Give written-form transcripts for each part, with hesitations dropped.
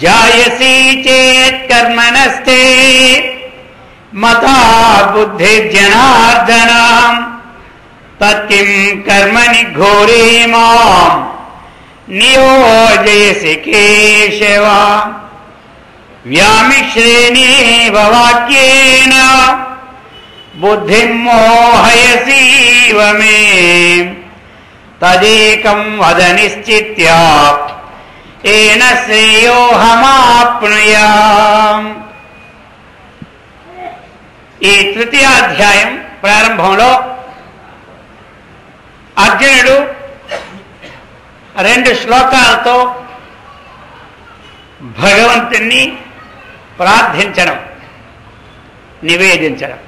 జాయసి చేత్ కర్మణస్తే మతా బుద్ధిర్జనార్దన తత్కిం కర్మణి ఘోరే మాం నియోజయసి కేశవ వ్యామిశ్రేణేవ వాక్యేన బుద్ధిం మోహయసీవ మే తదేకం వద నిశ్చిత్య ఏన శ్రేయోహమాప్నుయాం. ఈ తృతీయాధ్యాయం ప్రారంభంలో అర్జునుడు 2 శ్లోకాలతో భగవంతుణ్ణి ప్రార్థించడం, నివేదించడం.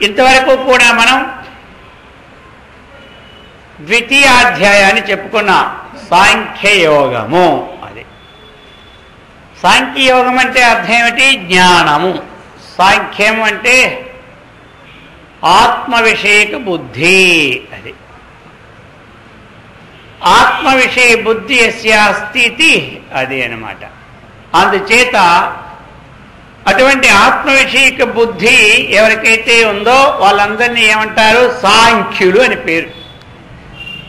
ఇంతవరకు కూడా మనం ద్వితీయాధ్యాయాన్ని చెప్పుకున్నాం. సాంఖ్యయోగము. అది సాంఖ్యయోగం అంటే అర్థం ఏమిటి? జ్ఞానము. సాంఖ్యం అంటే ఆత్మ విషయక బుద్ధి. అది ఆత్మ విషయ బుద్ధి యస్యాస్తి అది అన్నమాట. అందుచేత అటువంటి ఆత్మ విషయక బుద్ధి ఎవరికైతే ఉందో వాళ్ళందరినీ ఏమంటారు? సాంఖ్యులు అని పేరు.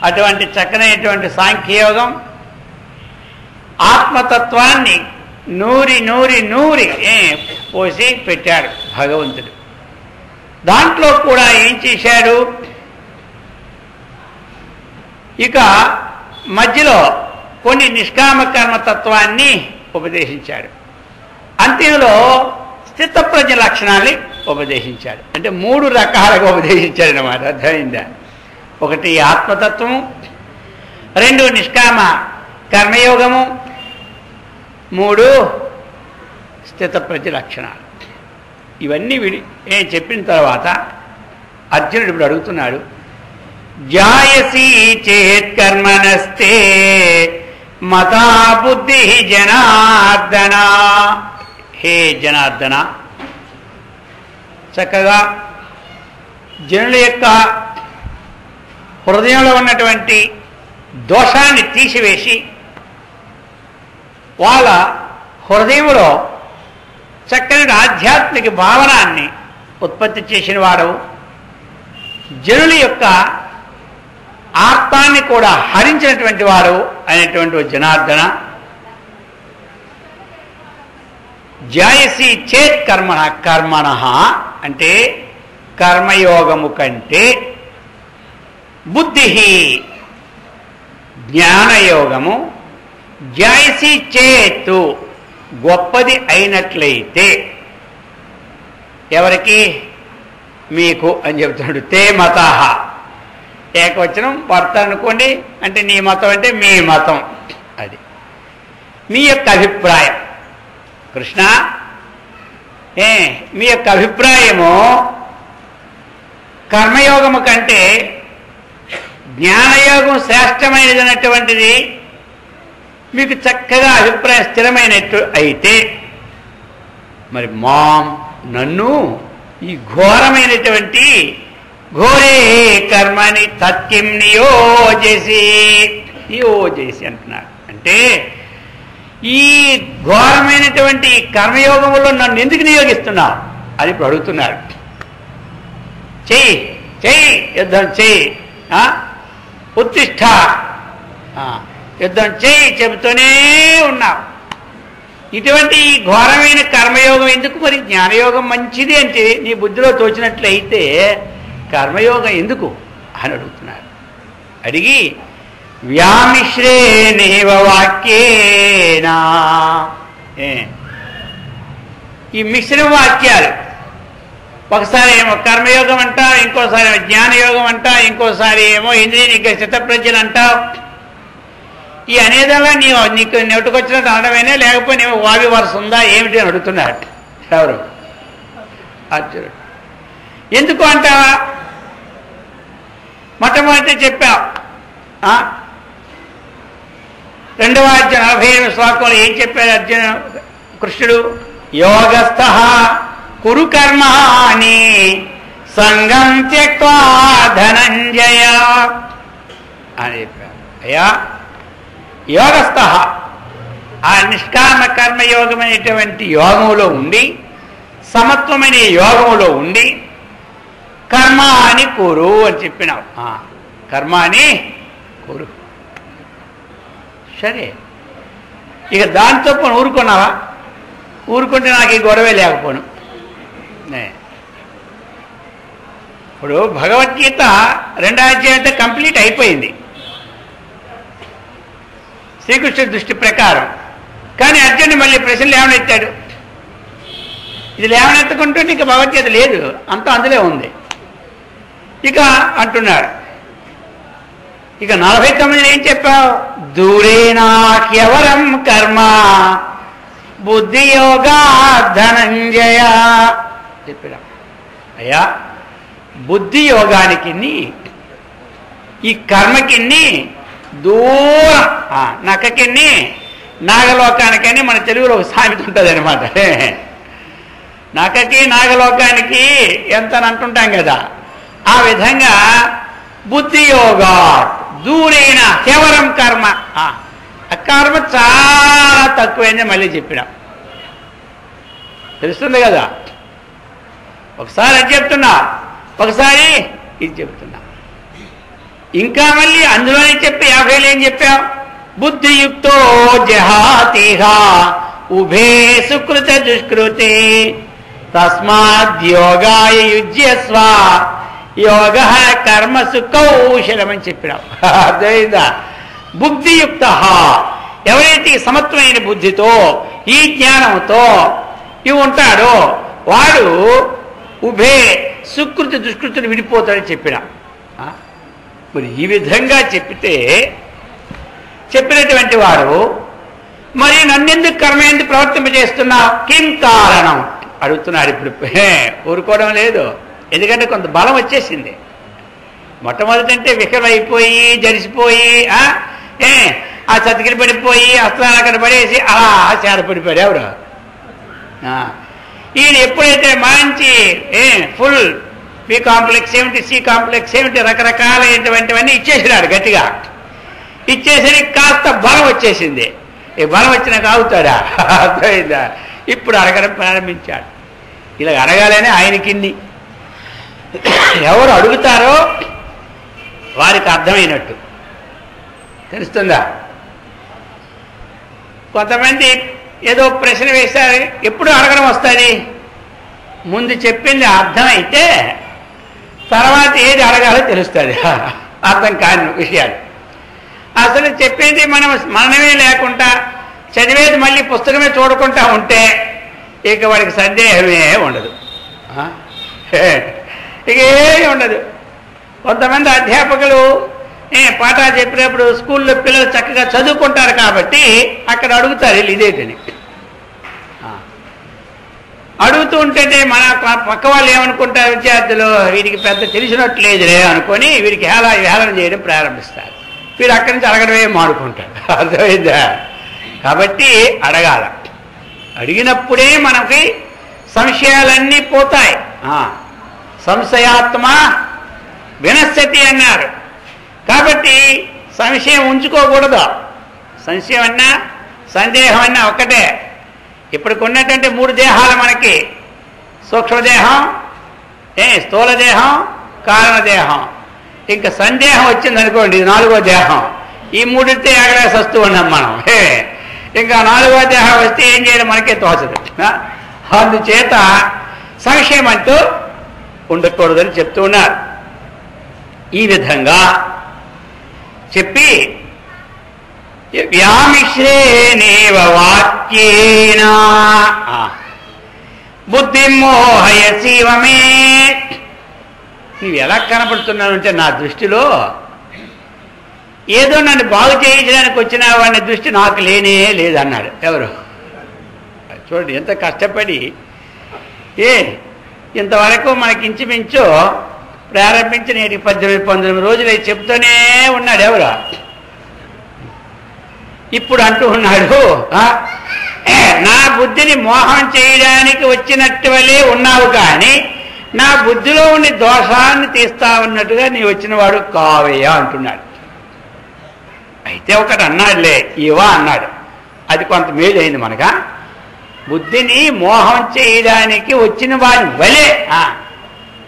అటువంటి చక్కనైనటువంటి సాంఖ్యయోగం ఆత్మతత్వాన్ని నూరి నూరి నూరి పోసి పెట్టాడు భగవంతుడు. దాంట్లో కూడా ఏం చేశాడు? ఇక మధ్యలో కొన్ని నిష్కామ కర్మతత్వాన్ని ఉపదేశించాడు. అంత్యంలో స్థితప్రజ్ఞ లక్షణాన్ని ఉపదేశించాడు. అంటే 3 రకాలుగా ఉపదేశించాడు అన్నమాట. అర్థమైందా? 1 ఆత్మతత్వము, 2 నిష్కామ కర్మయోగము, 3 స్థితప్రజ్ఞ లక్షణాలు. ఇవన్నీ చెప్పిన తర్వాత అర్జునుడు ఇప్పుడు అడుగుతున్నాడు, జాయసి చేత్ కర్మణస్తే మతా బుద్ధి జనార్దన. హే జనార్దన, చక్కగా జనుల యొక్క హృదయంలో ఉన్నటువంటి దోషాన్ని తీసివేసి వాళ్ళ హృదయంలో చక్కని ఆధ్యాత్మిక భావనాన్ని ఉత్పత్తి చేసిన వాడు, జనుల యొక్క ఆత్మాన్ని కూడా హరించినటువంటి వాడు అయినటువంటి జనార్దన. జాయసి చేత్ కర్మణ అంటే కర్మయోగము కంటే బుద్ధి జ్ఞానయోగము జాయసి చేతు గొప్పది అయినట్లయితే ఎవరికి? మీకు అని చెబుతున్నాడు. తే మతః ఏకవచనం భర్త అనుకోండి, అంటే నీ మతం అంటే మీ మతం. అది మీ యొక్క అభిప్రాయం. కృష్ణ మీ యొక్క అభిప్రాయము కర్మయోగము కంటే జ్ఞానయోగం శ్రేష్టమైనది అన్నటువంటిది మీకు చక్కగా అభిప్రాయం స్థిరమైనట్టు అయితే మరి నన్ను ఈ ఘోరమైనటువంటి ఘోరే కర్మని తత్కిం నియోజసి అంటున్నాడు. అంటే ఈ ఘోరమైనటువంటి కర్మయోగంలో నన్ను ఎందుకు నియోగిస్తున్నావు అది ఇప్పుడు అడుగుతున్నాడు. చెయ్యి యుద్ధం చెయ్యి, ఉత్తిష్ట యుద్ధం చెయ్యి చెబుతూనే ఉన్నావు. ఇటువంటి ఘోరమైన కర్మయోగం ఎందుకు? మరి జ్ఞానయోగం మంచిది అంటే నీ బుద్ధిలో తోచినట్లయితే కర్మయోగం ఎందుకు అని అడుగుతున్నారు. అడిగి వ్యామిశ్రేణేవ వాక్యేనా, ఈ మిశ్రమ వాక్యాలు ఒకసారి ఏమో కర్మయోగం అంటావు, ఇంకోసారి ఏమో జ్ఞానయోగం అంటావు, ఇంకోసారి ఏమో ఇంద్రియ నిగ్రహ చిత్తప్రజ్ఞలు అంటావు. ఈ అనేదంగా నీకు నెట్టుకొచ్చినట్టు అనడమేనే, లేకపోతే ఏమో వావి వరుస ఉందా ఏమిటి అని అడుగుతున్నాడు. ఎవరు? అర్జునుడు. ఎందుకు అంటావా? మొట్టమొదటి చెప్పావు. 2వ అధ్యాయం 48వ శ్లోకంలో ఏం చెప్పాడు కృష్ణుడు? యోగస్థః కురు కర్మాణి సంగం త్యక్త్వా ధనంజయ అని చెప్పాడు. అయ్యా యోగస్థః ఆ నిష్కామ కర్మయోగమైనటువంటి యోగంలో ఉండి, సమత్వమైన యోగంలో ఉండి కర్మ అని కోరు అని చెప్పినావు. కర్మ అని కోరు. సరే, ఇక దాంతో పోను ఊరుకున్నావా? ఊరుకుంటే నాకు ఈ గొడవే లేకపోను. ఇప్పుడు భగవద్గీత 2వ అధ్యాయం కంప్లీట్ అయిపోయింది శ్రీకృష్ణుడి దృష్టి ప్రకారం. కానీ అర్జునుడు మళ్ళీ ప్రశ్నలు లేవనెత్తాడు. ఇది లేవనెత్తుకుంటుంటే ఇక భగవద్గీత లేదు, అంతా అందులో ఉంది. ఇక అంటున్నాడు, ఇక 49 ఏం చెప్పావు? దూరేనాఖ్యవరం కర్మ బుద్ధియోగా ధనంజయ చెప్పినా. అయ్యా, బుద్ధి యోగానికి ఈ కర్మకిన్ని దూరం, నక్కకిన్ని నాగలోకానికని మన తెలుగులో ఒక సామెత ఉంటుంది అనమాట. నక్కకి నాగలోకానికి ఎంత అని అంటుంటాం కదా, ఆ విధంగా బుద్ధి యోగా దూరైన కేవలం కర్మ, కర్మ చాలా తక్కువైంది మళ్ళీ చెప్పినా. తెలుస్తుంది కదా, ఒకసారి అది చెప్తున్నా, ఒకసారి ఇది చెప్తున్నా. ఇంకా మళ్ళీ అందులోనే చెప్పి 50లో ఏం చెప్పావు? బుద్ధియుక్తో జహాతిహ ఉభే సుకృత దుష్కృతి తస్మాద్యోగాయ యుజ్యస్వ యోగ కర్మసు కౌశలం అని చెప్పినావు. అర్థమైందా? బుద్ధియుక్త, ఎవరైతే సమత్వమైన బుద్ధితో ఈ జ్ఞానంతో ఇవి ఉంటాడో వాడు ఉభే సుకృతి దుష్కృతిని విడిపోతాడని చెప్పిన. మరి ఈ విధంగా చెప్పినటువంటి వాడు మరి నన్నెందుకు కర్మ ఎందుకు ప్రవర్తింపజేస్తున్నావు? కిం కారణం అడుగుతున్నాడు. ఇప్పుడు ఊరుకోవడం లేదు, ఎందుకంటే కొంత బలం వచ్చేసింది. మొట్టమొదటంటే వికలమైపోయి జడిసిపోయి ఆ చతికిలు పడిపోయి అస్త్రాలు అక్కడ పడేసి అలా చేరపడిపోయాడు ఎవరు. ఈయన ఎప్పుడైతే మంచి ఫుల్ బి కాంప్లెక్స్ ఏమిటి, సి కాంప్లెక్స్ ఏమిటి, రకరకాలైనటువంటివన్నీ ఇచ్చేసినాడు గట్టిగా. ఇచ్చేసరికి కాస్త బలం వచ్చేసింది. ఈ బలం వచ్చినాక ఆగుతాడా? అర్థమైందా? ఇప్పుడు అడగడం ప్రారంభించాడు. ఇలా అడగాలని ఆయనకిన్ని ఎవరు అడుగుతారో వారికి అర్థమైనట్టు తెలుస్తుందా? కొంతమంది ఏదో ప్రశ్న వేశారు, ఎప్పుడు అడగడం వస్తుంది? ముందు చెప్పింది అర్థమైతే తర్వాత ఏది అడగాలో తెలుస్తుంది. అర్థం కాని విషయాలు అసలు చెప్పింది మనమే లేకుండా చదివేది మళ్ళీ పుస్తకమే చూడకుండా ఉంటే ఇక వాడికి సందేహమే ఉండదు, ఇక ఏమీ ఉండదు. కొంతమంది అధ్యాపకులు పాఠాలు చెప్పినప్పుడు స్కూల్లో పిల్లలు చక్కగా చదువుకుంటారు కాబట్టి అక్కడ అడుగుతారు వీళ్ళు ఇదేంటని. అడుగుతూ ఉంటే మన పక్క వాళ్ళు ఏమనుకుంటారు, విద్యార్థులు వీరికి పెద్ద తెలిసినట్లేదులే అనుకొని వీరికి హేళన చేయడం ప్రారంభిస్తారు. వీడు అక్కడి నుంచి అడగడమే మానుకుంటారు. అర్థమైందా? కాబట్టి అడగాల. అడిగినప్పుడే మనకి సంశయాలన్నీ పోతాయి. సంశయాత్మ వినశ్యతి అన్నారు. కాబట్టి సంశయం ఉంచుకోకూడదు. సంశయం అన్నా సందేహం అన్నా ఒక్కటే. ఇప్పటికి ఉన్నటువంటి 3 దేహాలు మనకి, సూక్ష్మదేహం, స్థూలదేహం, కారణదేహం. ఇంకా సందేహం వచ్చిందనుకోండి, 4వ దేహం. ఈ 3తో ఎగరేసి వస్తూ ఉన్నాం మనం. ఇంకా 4వ దేహం వస్తే ఏం చేయడం మనకే తోచదు. అందుచేత సంశయం అంటూ ఉండకూడదని చెప్తూ ఉన్నారు. ఈ విధంగా చెప్పి వ్యామిశ్రేణేవ వాక్యేన బుద్ధి మోహయసీవ మే. నువ్వు ఎలా కనపడుతున్నావు అంటే నా దృష్టిలో ఏదో నన్ను బాగు చేయించడానికి వచ్చిన వాడిని దృష్టి నాకు లేనే లేదన్నాడు. ఎవరు? చూడండి ఎంత కష్టపడి ఇంతవరకు మనకి ఇంచుమించు ప్రారంభించి నేటి 18-19 రోజులు చెప్తూనే ఉన్నాడు. ఎవరు? ఇప్పుడు అంటూ ఉన్నాడు, నా బుద్ధిని మోహం చేయడానికి వచ్చినట్టు వలే ఉన్నావు, కానీ నా బుద్ధిలో ఉండి దోషాన్ని తీస్తా ఉన్నట్టుగా నీ వచ్చిన వాడు కావయ్యా అంటున్నాడు. అయితే ఒకటి అన్నాడులే, ఇవా అన్నాడు. అది కొంత మేలు అయింది మనక. బుద్ధిని మోహం చేయడానికి వచ్చిన వాడి వలే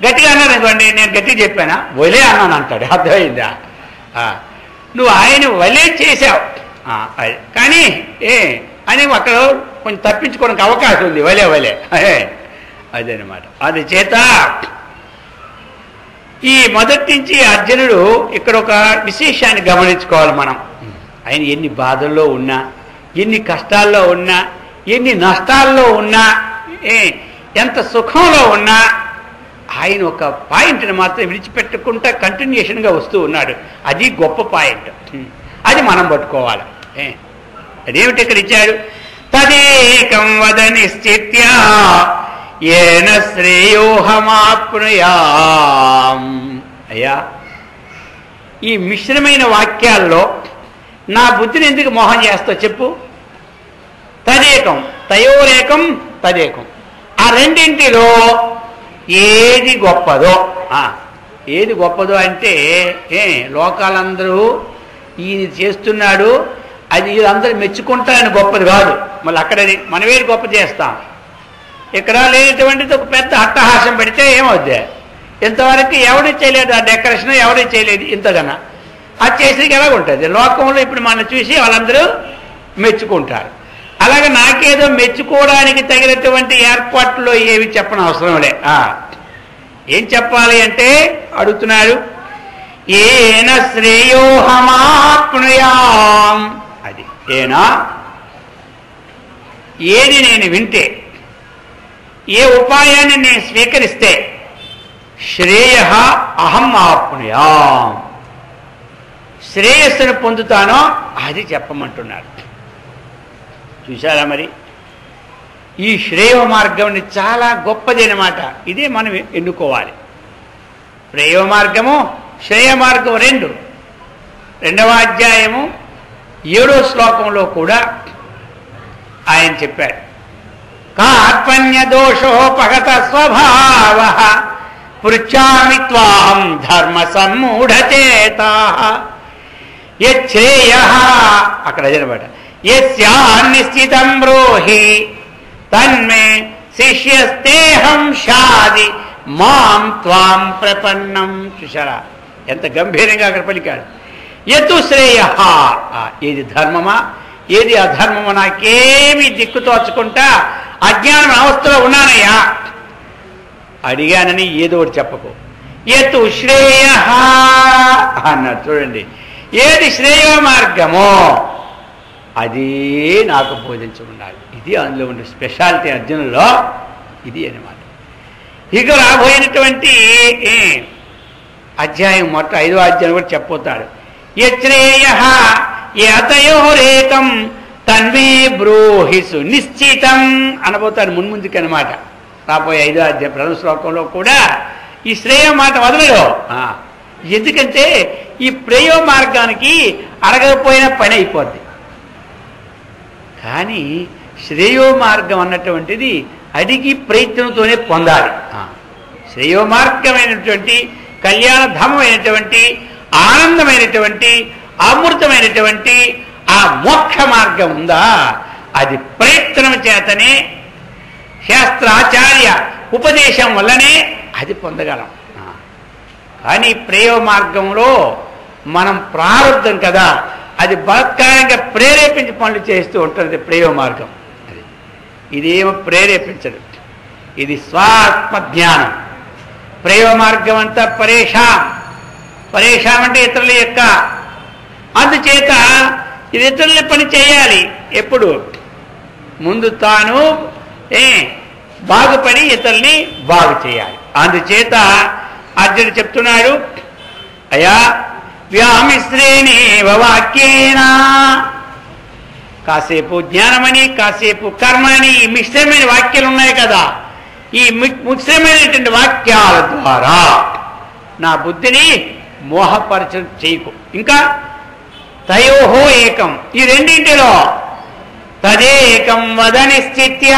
గట్టిగా అన్నాను అనుకోండి, నేను గట్టిగా చెప్పానా వలే అన్నాను అంటాడు. అర్థమైందా? నువ్వు ఆయన వలే చేశావు అది కానీ అని అక్కడ కొంచెం తప్పించుకోవడానికి అవకాశం ఉంది. వలే వలే అదనమాట. అది చేత ఈ మొదటి నుంచి అర్జునుడు ఇక్కడ ఒక విశేషాన్ని గమనించుకోవాలి మనం. ఆయన ఎన్ని బాధల్లో ఉన్నా, ఎన్ని కష్టాల్లో ఉన్నా, ఎన్ని నష్టాల్లో ఉన్నా, ఎంత సుఖంలో ఉన్నా ఆయన ఒక పాయింట్ని మాత్రం విడిచిపెట్టకుండా కంటిన్యూషన్గా వస్తూ ఉన్నాడు. అది గొప్ప పాయింట్. అది మనం పట్టుకోవాలి. అదేమిటి ఇక్కడ ఇచ్చాడు? తదేకం వద నిశ్చిత్య ఏన శ్రేయోహమాప్నుయాం. అయ్యా, ఈ మిశ్రమైన వాక్యాల్లో నా బుద్ధిని ఎందుకు మోహం చేస్తావు చెప్పు. తదేకం, తయోరేకం, తదేకం. ఆ రెండింటిలో ఏది గొప్పదో, ఏది గొప్పదో అంటే లోకాలందరూ ఈయన చేస్తున్నాడు, అది అందరూ మెచ్చుకుంటారని గొప్పది కాదు. మళ్ళీ అక్కడది మనమేది గొప్ప చేస్తాం. ఇక్కడ లేనటువంటిది ఒక పెద్ద అట్టహాసం పెడితే ఏమవుద్ది? ఇంతవరకు ఎవడీ చేయలేదు ఆ డెకరేషన్, ఎవడీ చేయలేదు ఇంతకన్నా. అది చేసేది ఎలాగుంటుంది? లోకంలో ఇప్పుడు మనం చూసి వాళ్ళందరూ మెచ్చుకుంటారు. అలాగే నాకేదో మెచ్చుకోవడానికి తగినటువంటి ఏర్పాట్లు ఏవి చెప్పని అవసరంలే. ఏం చెప్పాలి అంటే అడుగుతున్నాడు, ఏన శ్రేయోహమాప్నుయాం. అది ఏనా, ఏది నేను వింటే, ఏ ఉపాయాన్ని నేను స్వీకరిస్తే శ్రేయ అహం ఆప్నుయాం, శ్రేయస్సును పొందుతానో అది చెప్పమంటున్నాడు. చూశారా మరి? ఈ శ్రేయ మార్గం చాలా గొప్పది అన్నమాట. ఇదే మనం ఎన్నుకోవాలి. శ్రేయ మార్గము, శ్రేయ మార్గం రెండు. 2వ అధ్యాయము 7వ శ్లోకంలో కూడా ఆయన చెప్పాడు, కార్పణ్య దోషోపగత స్వభావ పృచ్ఛామి త్వాం ధర్మ సమ్మూఢచేతా యచ్ఛ్రేయ. అక్కడ అదనమాట, యస్యాన్నిశ్చితం బ్రోహి తన్మే శిష్యస్తేహం షాది మాం త్వాం ప్రపన్నం. చూశారా ఎంత గంభీరంగా అక్కడ పలికాడు. యతు శ్రేయ, ఏది ధర్మమా ఏది అధర్మమా నాకేమీ దిక్కుతోచకుండా అజ్ఞానం అవస్థలో ఉన్నానయ్యా, అడిగానని ఏదో ఒకటి చెప్పకు. యతు శ్రేయ అన్నాడు. చూడండి, ఏది శ్రేయ మార్గమో అది నాకు బోధించమన్నాడు. ఇది అందులో ఉండే స్పెషాలిటీ అర్జునుల్లో ఇది అన్నమాట. ఇక రాబోయినటువంటి అధ్యాయం మొత్తం 5వ అధ్యాయం కూడా చెప్పబోతాడు. యచ్రేయ యతయోరేకం తన్మే బ్రూహిసు నిశ్చితం అనబోతాడు మున్ముందుకి అనమాట. రాబోయే 5వ అధ్యాయం 1వ శ్లోకంలో కూడా ఈ శ్రేయ మాట వదలడు. ఎందుకంటే ఈ ప్రేయ మార్గానికి అడగకపోయిన పని అయిపోద్ది. కానీ శ్రేయో మార్గం అన్నటువంటిది అడిగి ప్రయత్నంతోనే పొందాలి. శ్రేయో మార్గమైనటువంటి కళ్యాణధామమైనటువంటి ఆనందమైనటువంటి అమృతమైనటువంటి ఆ మోక్ష మార్గం ఉందా, అది ప్రయత్నం చేతనే శాస్త్రాచార్య ఉపదేశం వల్లనే అది పొందగలం. కానీ ప్రేయ మార్గంలో మనం ప్రారంధం కదా, అది బలత్కారంగా ప్రేరేపించి పనులు చేస్తూ ఉంటుంది ప్రేయ మార్గం. అది ఇదేమో ప్రేరేపించదు, ఇది స్వాత్మ జ్ఞానం. ప్రేయ మార్గం అంతా పరేషాం. పరేషాం అంటే ఇతరుల యొక్క. అందుచేత ఇది ఇతరుల పని చేయాలి. ఎప్పుడు ముందు తాను బాగుపడి ఇతరుల్ని బాగు చేయాలి. అందుచేత అర్జునుడు చెప్తున్నాడు, అయ్యా వ్యామిశ్రేణేవ వాక్యేనా, కాసేపు జ్ఞానమని కాసేపు కర్మని మిశ్రమైన వాక్యాలు ఉన్నాయి కదా, ఈ మిశ్రమైనటువంటి వాక్యాల ద్వారా నా బుద్ధిని మోహపరచం చేయకు. ఇంకా తయోహో ఏకం, ఈ రెండింటిలో తదేకం వద నిశ్చిత్య,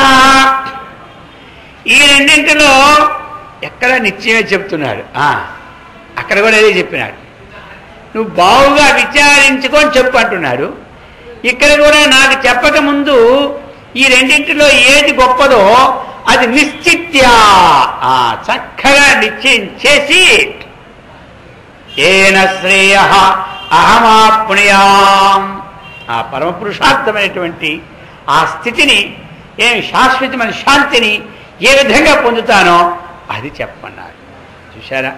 ఈ రెండింటిలో ఎక్కడ నిశ్చయమే చెప్తున్నాడు. అక్కడ కూడా అదే చెప్పినాడు. నువ్వు బావుగా విచారించుకొని చెప్పు అంటున్నాడు. ఇక్కడ కూడా నాకు చెప్పక ముందు ఈ రెండింటిలో ఏది గొప్పదో అది నిశ్చిత్యా చక్కగా నిశ్చయం చేసి ఏన శ్రేయ అహమాప్నుయాం ఆ పరమపురుషార్థమైనటువంటి ఆ స్థితిని ఏమి శాశ్వతమైన శాంతిని ఏ విధంగా పొందుతానో అది చెప్పన్నారు. చూశారా,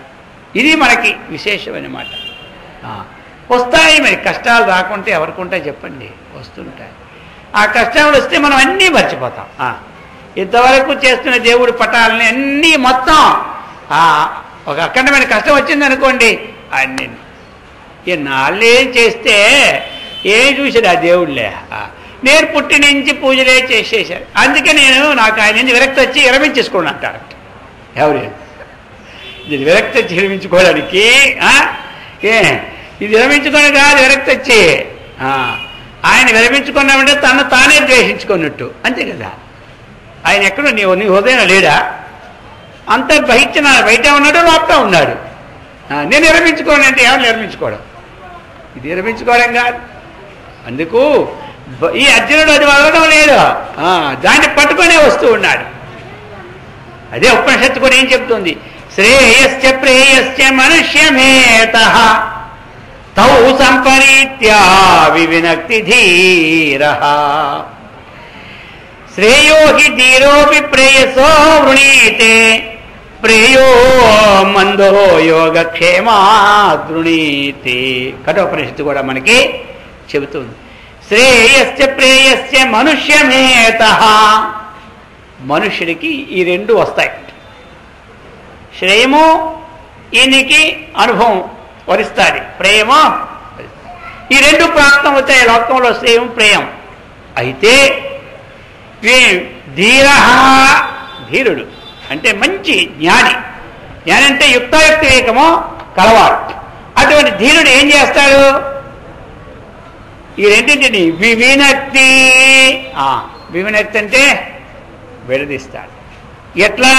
ఇది మనకి విశేషమైన మాట. వస్తాయి మరి కష్టాలు రాకుంటే ఎవరికి ఉంటాయి చెప్పండి, వస్తుంటాయి. ఆ కష్టాలు వస్తే మనం అన్నీ మర్చిపోతాం. ఇంతవరకు చేస్తున్న దేవుడి పటాలని అన్నీ మొత్తం ఒక అఖండమైన కష్టం వచ్చిందనుకోండి అన్నీ నాళ్ళేం చేస్తే ఏం చూసాడు ఆ దేవుళ్ళే. నేను పుట్టి నుంచి పూజలే చేసేసారు, అందుకే నాకు ఆయన నుంచి విరక్తి వచ్చి విరమించేసుకోండి అంటారు. ఎవరు ఇది విరక్తి వచ్చి విరమించుకోవడానికి? ఇది విరమించుకొని కాదు, విరక్తి వచ్చి ఆయన విరమించుకున్నామంటే తను తానే ద్వేషించుకున్నట్టు, అంతే కదా. ఆయన ఎక్కడో నీ హృదయం లేడా? అంత బయట ఉన్నాడు, లోపల ఉన్నాడు. నేను విరమించుకోను అంటే ఎవరు విరమించుకోవడం? ఇది విరమించుకోవడం కాదు. అందుకు ఈ అర్జునుడు అది వదలడం లేదు, దాన్ని పట్టుకునే వస్తూ ఉన్నాడు. అదే ఉపనిషత్తు కూడా ఏం చెప్తుంది? శ్రేయశ్చ ప్రేయశ్చ మనుష్యమేతః తౌ సంపరీత్యా వివినక్తి ధీరః శ్రేయో హి ధీరోపి ప్రేయసో వృణీతే ప్రేయో మందో యోగక్షేమాదృణీతే. కఠోపనిషత్తు కూడా మనకి చెబుతుంది. శ్రేయశ్చ ప్రేయశ్చ మనుష్యమేతః మనుష్యుడికి ఈ రెండు వస్తాయి. శ్రేయము ఈయనకి అనుభవం వరిస్తుంది, ప్రేమో ఈ రెండు ప్రాప్తం అవుతాయి లోకంలో, శ్రేయం ప్రేయం. అయితే ధీర ధీరుడు అంటే మంచి జ్ఞాని. జ్ఞాని అంటే యుక్తాయుక్త వివేకము కలవాడు. అటువంటి ధీరుడు ఏం చేస్తాడు? ఈ రెండింటిని వివినక్తి వివినక్తి అంటే విడదీస్తాడు. ఎట్లా?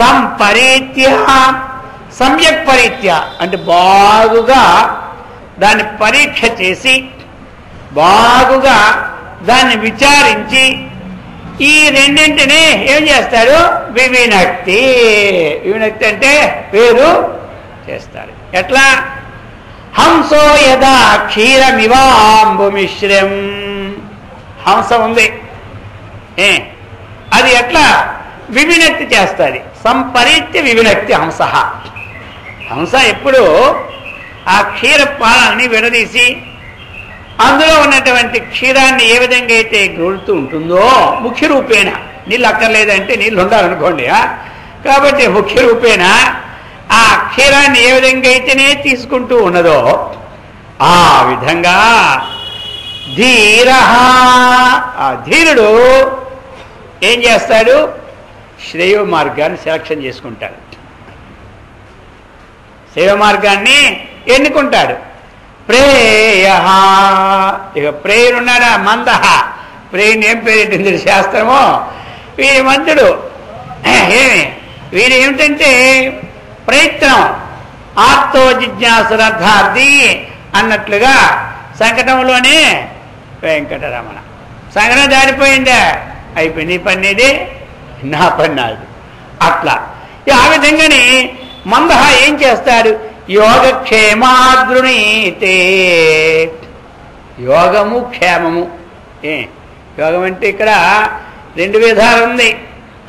సంపరీత్య సమ్యక్ పరీత్య అంటే బాగుగా దాన్ని పరీక్ష చేసి బాగుగా దాన్ని విచారించి ఈ రెండింటిని ఏం చేస్తాడు? వివినక్తి. వివినక్తి అంటే వేరు చేస్తాడు. ఎట్లా? హంసో యదా క్షీరమివాంబుమిశ్రం. హంస ఉంది, అది ఎట్లా వివినక్తి చేస్తుంది? సంపరీత్య వివినక్తి హంస. హంస ఎప్పుడు ఆ క్షీర పాలని విడదీసి అందులో ఉన్నటువంటి క్షీరాన్ని ఏ విధంగా అయితే గ్రోలుతూ ఉంటుందో ముఖ్య రూపేణ, నీళ్ళు అక్కర్లేదంటే నీళ్ళు ఉండాలనుకోండి, కాబట్టి ముఖ్య రూపేణ ఆ క్షీరాన్ని ఏ విధంగా అయితేనే తీసుకుంటూ ఉన్నదో ఆ విధంగా ధీర ఆ ధీరుడు ఏం చేస్తాడు? శ్రేయ మార్గాన్ని సెలక్షన్ చేసుకుంటాడు, శ్రేయ మార్గాన్ని ఎన్నుకుంటాడు. ప్రేయ ఇక ప్రేయుడున్నాడా? మందహ. ప్రేయుని ఏం పేరేంటి శాస్త్రమో? వీరి మంతుడు. వీరు ఏమిటంటే ప్రయత్నం, ఆర్తో జిజ్ఞాసురర్థార్థి అన్నట్లుగా సంకటంలోనే వెంకటరమణ. సంకటం దారిపోయిందా? అయిపోయింది, నీ పని ఇది, నా పని నాది. అట్లా ఆ విధంగానే మందహ ఏం చేస్తాడు? యోగక్షేమాదృణీతే. యోగము క్షేమము. యోగం అంటే ఇక్కడ రెండు విధాలు ఉంది.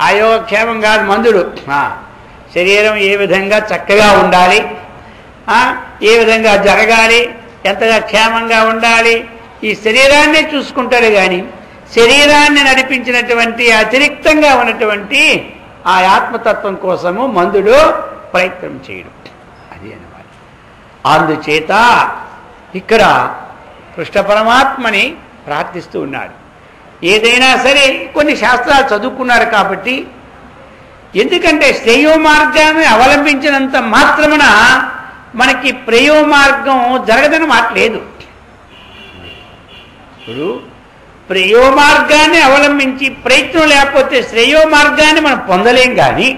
ఆ యోగక్షేమం కాదు మందుడు. శరీరం ఏ విధంగా చక్కగా ఉండాలి, ఏ విధంగా జరగాలి, ఎంతగా క్షేమంగా ఉండాలి, ఈ శరీరాన్నే చూసుకుంటాడు. కానీ శరీరాన్ని నడిపించినటువంటి అతిరిక్తంగా ఉన్నటువంటి ఆ ఆత్మతత్వం కోసము మందుడు ప్రయత్నం చేయడు. అది అన్నమాట. అందుచేత ఇక్కడ కృష్ణ పరమాత్మని ప్రార్థిస్తూ ఉన్నాడు. ఏదైనా సరే కొన్ని శాస్త్రాలు చదువుకున్నారు కాబట్టి, ఎందుకంటే శ్రేయో మార్గాన్ని అవలంబించినంత మాత్రమున మనకి ప్రేయో మార్గం జరగదని మాట లేదు. ఇప్పుడు ప్రేయో మార్గాన్ని అవలంబించి ప్రయత్నం లేకపోతే శ్రేయో మార్గాన్ని మనం పొందలేం. కానీ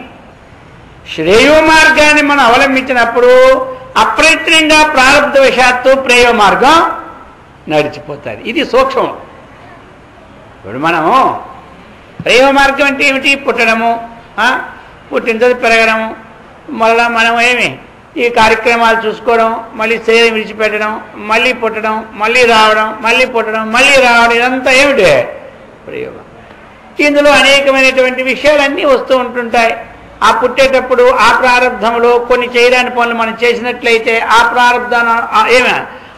శ్రేయో మార్గాన్ని మనం అవలంబించినప్పుడు అప్రయత్నంగా ప్రారంభవశాత్తు ప్రేయో మార్గం నడిచిపోతారు. ఇది సూక్ష్మం. ఇప్పుడు మనము ప్రేమ మార్గం అంటే ఏమిటి? పుట్టడము, పుట్టిన తర్వాత పెరగడము, మళ్ళా మనం ఏమి ఈ కార్యక్రమాలు చూసుకోవడం, మళ్ళీ శరీరం విడిచిపెట్టడం, మళ్ళీ పుట్టడం, మళ్ళీ రావడం, మళ్ళీ పుట్టడం, మళ్ళీ రావడం, ఇదంతా ఏమిటి? ప్రయోగం. ఇందులో అనేకమైనటువంటి విషయాలన్నీ వస్తూ ఉంటుంటాయి. ఆ పుట్టేటప్పుడు ఆ ప్రారంధంలో కొన్ని చేయరాని పనులు మనం చేసినట్లయితే ఆ ప్రారంధాన్ని ఏమి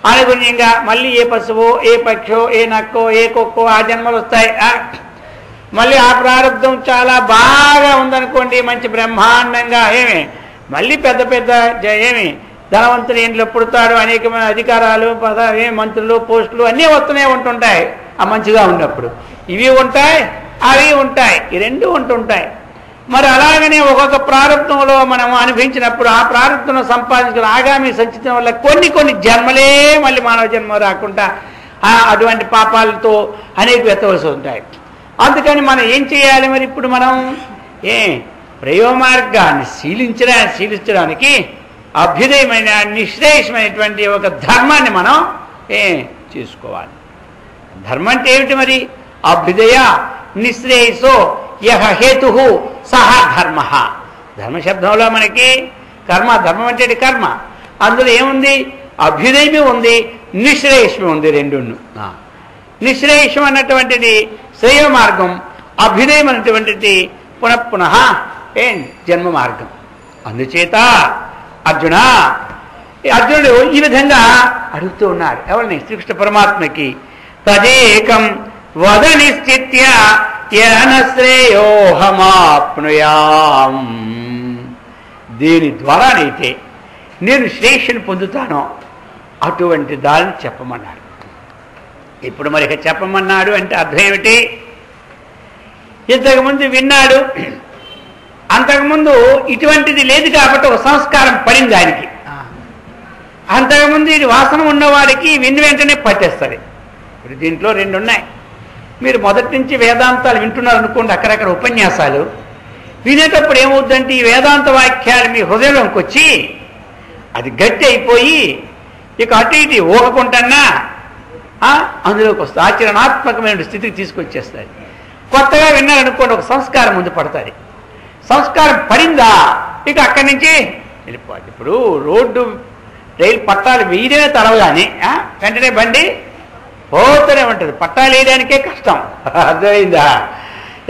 అనుగుణ్యంగా మళ్ళీ ఏ పశువో, ఏ పక్షో, ఏ నక్కో, ఏ కుక్కో ఆ జన్మలు వస్తాయి. మళ్ళీ ఆ ప్రారంధం చాలా బాగా ఉందనుకోండి, మంచి బ్రహ్మాండంగా ఏమి మళ్ళీ పెద్ద పెద్ద ఏమి ధనవంతుని ఇంట్లో పుడతాడు, అనేకమైన అధికారాలు, మంత్రులు, పోస్టులు అన్నీ వస్తూనే ఉంటుంటాయి. ఆ మంచిగా ఉన్నప్పుడు ఇవి ఉంటాయి, అవి ఉంటాయి, ఈ రెండు ఉంటుంటాయి. మరి అలాగనే ఒక్కొక్క ప్రారంభంలో మనం అనుభవించినప్పుడు ఆ ప్రారంభంలో సంపాదించుకున్న ఆగామి సంచితం వల్ల కొన్ని కొన్ని జన్మలే మళ్ళీ మానవ జన్మ రాకుండా అటువంటి పాపాలతో అనేక వెతవలసి ఉంటాయి. అందుకని మనం ఏం చేయాలి? మరి ఇప్పుడు మనం ప్రయోగ మార్గాన్ని శీలించడానికి అభ్యుదయమైన నిశ్రేయసమైనటువంటి ఒక ధర్మాన్ని మనం చేసుకోవాలి. ధర్మం అంటే ఏమిటి మరి? అభ్యుదయ నిశ్రేయసో యహ హేతు సహ ధర్మ. ధర్మశబ్దంలో మనకి కర్మ, ధర్మం అంటే కర్మ, అందులో ఏముంది? అభ్యుదయమే ఉంది, నిశ్రేయసమే ఉంది, రెండు. నిశ్రేయసం అన్నటువంటిది శ్రేయ మార్గం, అభ్యుదయం అన్నటువంటిది పునఃపునః జన్మ మార్గం. అందుచేత అర్జునుడు ఈ విధంగా అడుగుతూ ఉన్నాడు. ఎవరిని? శ్రీకృష్ణ పరమాత్మకి. తదేకం వద నిశ్చిత్య యన శ్రేయోహమాప్నుయాం. దీని ద్వారానైతే నేను శ్రేయస్సును పొందుతానో అటువంటి దారిని చెప్పమన్నాడు. ఇప్పుడు మరి చెప్పమన్నాడు అంటే అర్థం ఏమిటి? ఇంతకుముందు విన్నాడు, అంతకుముందు ఇటువంటిది లేదు కాబట్టి ఒక సంస్కారం పడింది ఆయనకి. అంతకుముందు ఇది వాసన ఉన్నవాడికి విన్న వెంటనే పట్టేస్తుంది. ఇప్పుడు దీంట్లో రెండు ఉన్నాయి. మీరు మొదటి నుంచి వేదాంతాలు వింటున్నారు అనుకోండి, అక్కడక్కడ ఉపన్యాసాలు వినేటప్పుడు ఏమవుద్దంటే ఈ వేదాంత వాక్యాలు మీ హృదయంలోకి వచ్చి అది గట్టి అయిపోయి ఇక అటు ఇటు ఊహకుంటున్నా అందులోకి వస్తుంది, ఆచరణాత్మకమైన స్థితికి తీసుకొచ్చేస్తుంది. కొత్తగా విన్నారనుకోండి, ఒక సంస్కారం ముందు పడుతుంది. సంస్కారం పడిందా ఇక అక్కడి నుంచి వెళ్ళిపోవాలి. ఇప్పుడు రోడ్డు రైలు పట్టాలు వేయడమే తరవగానే వెంటనే బండి పోతూనే ఉంటుంది. పట్టాలు వేయడానికే కష్టం, అర్థమైందా?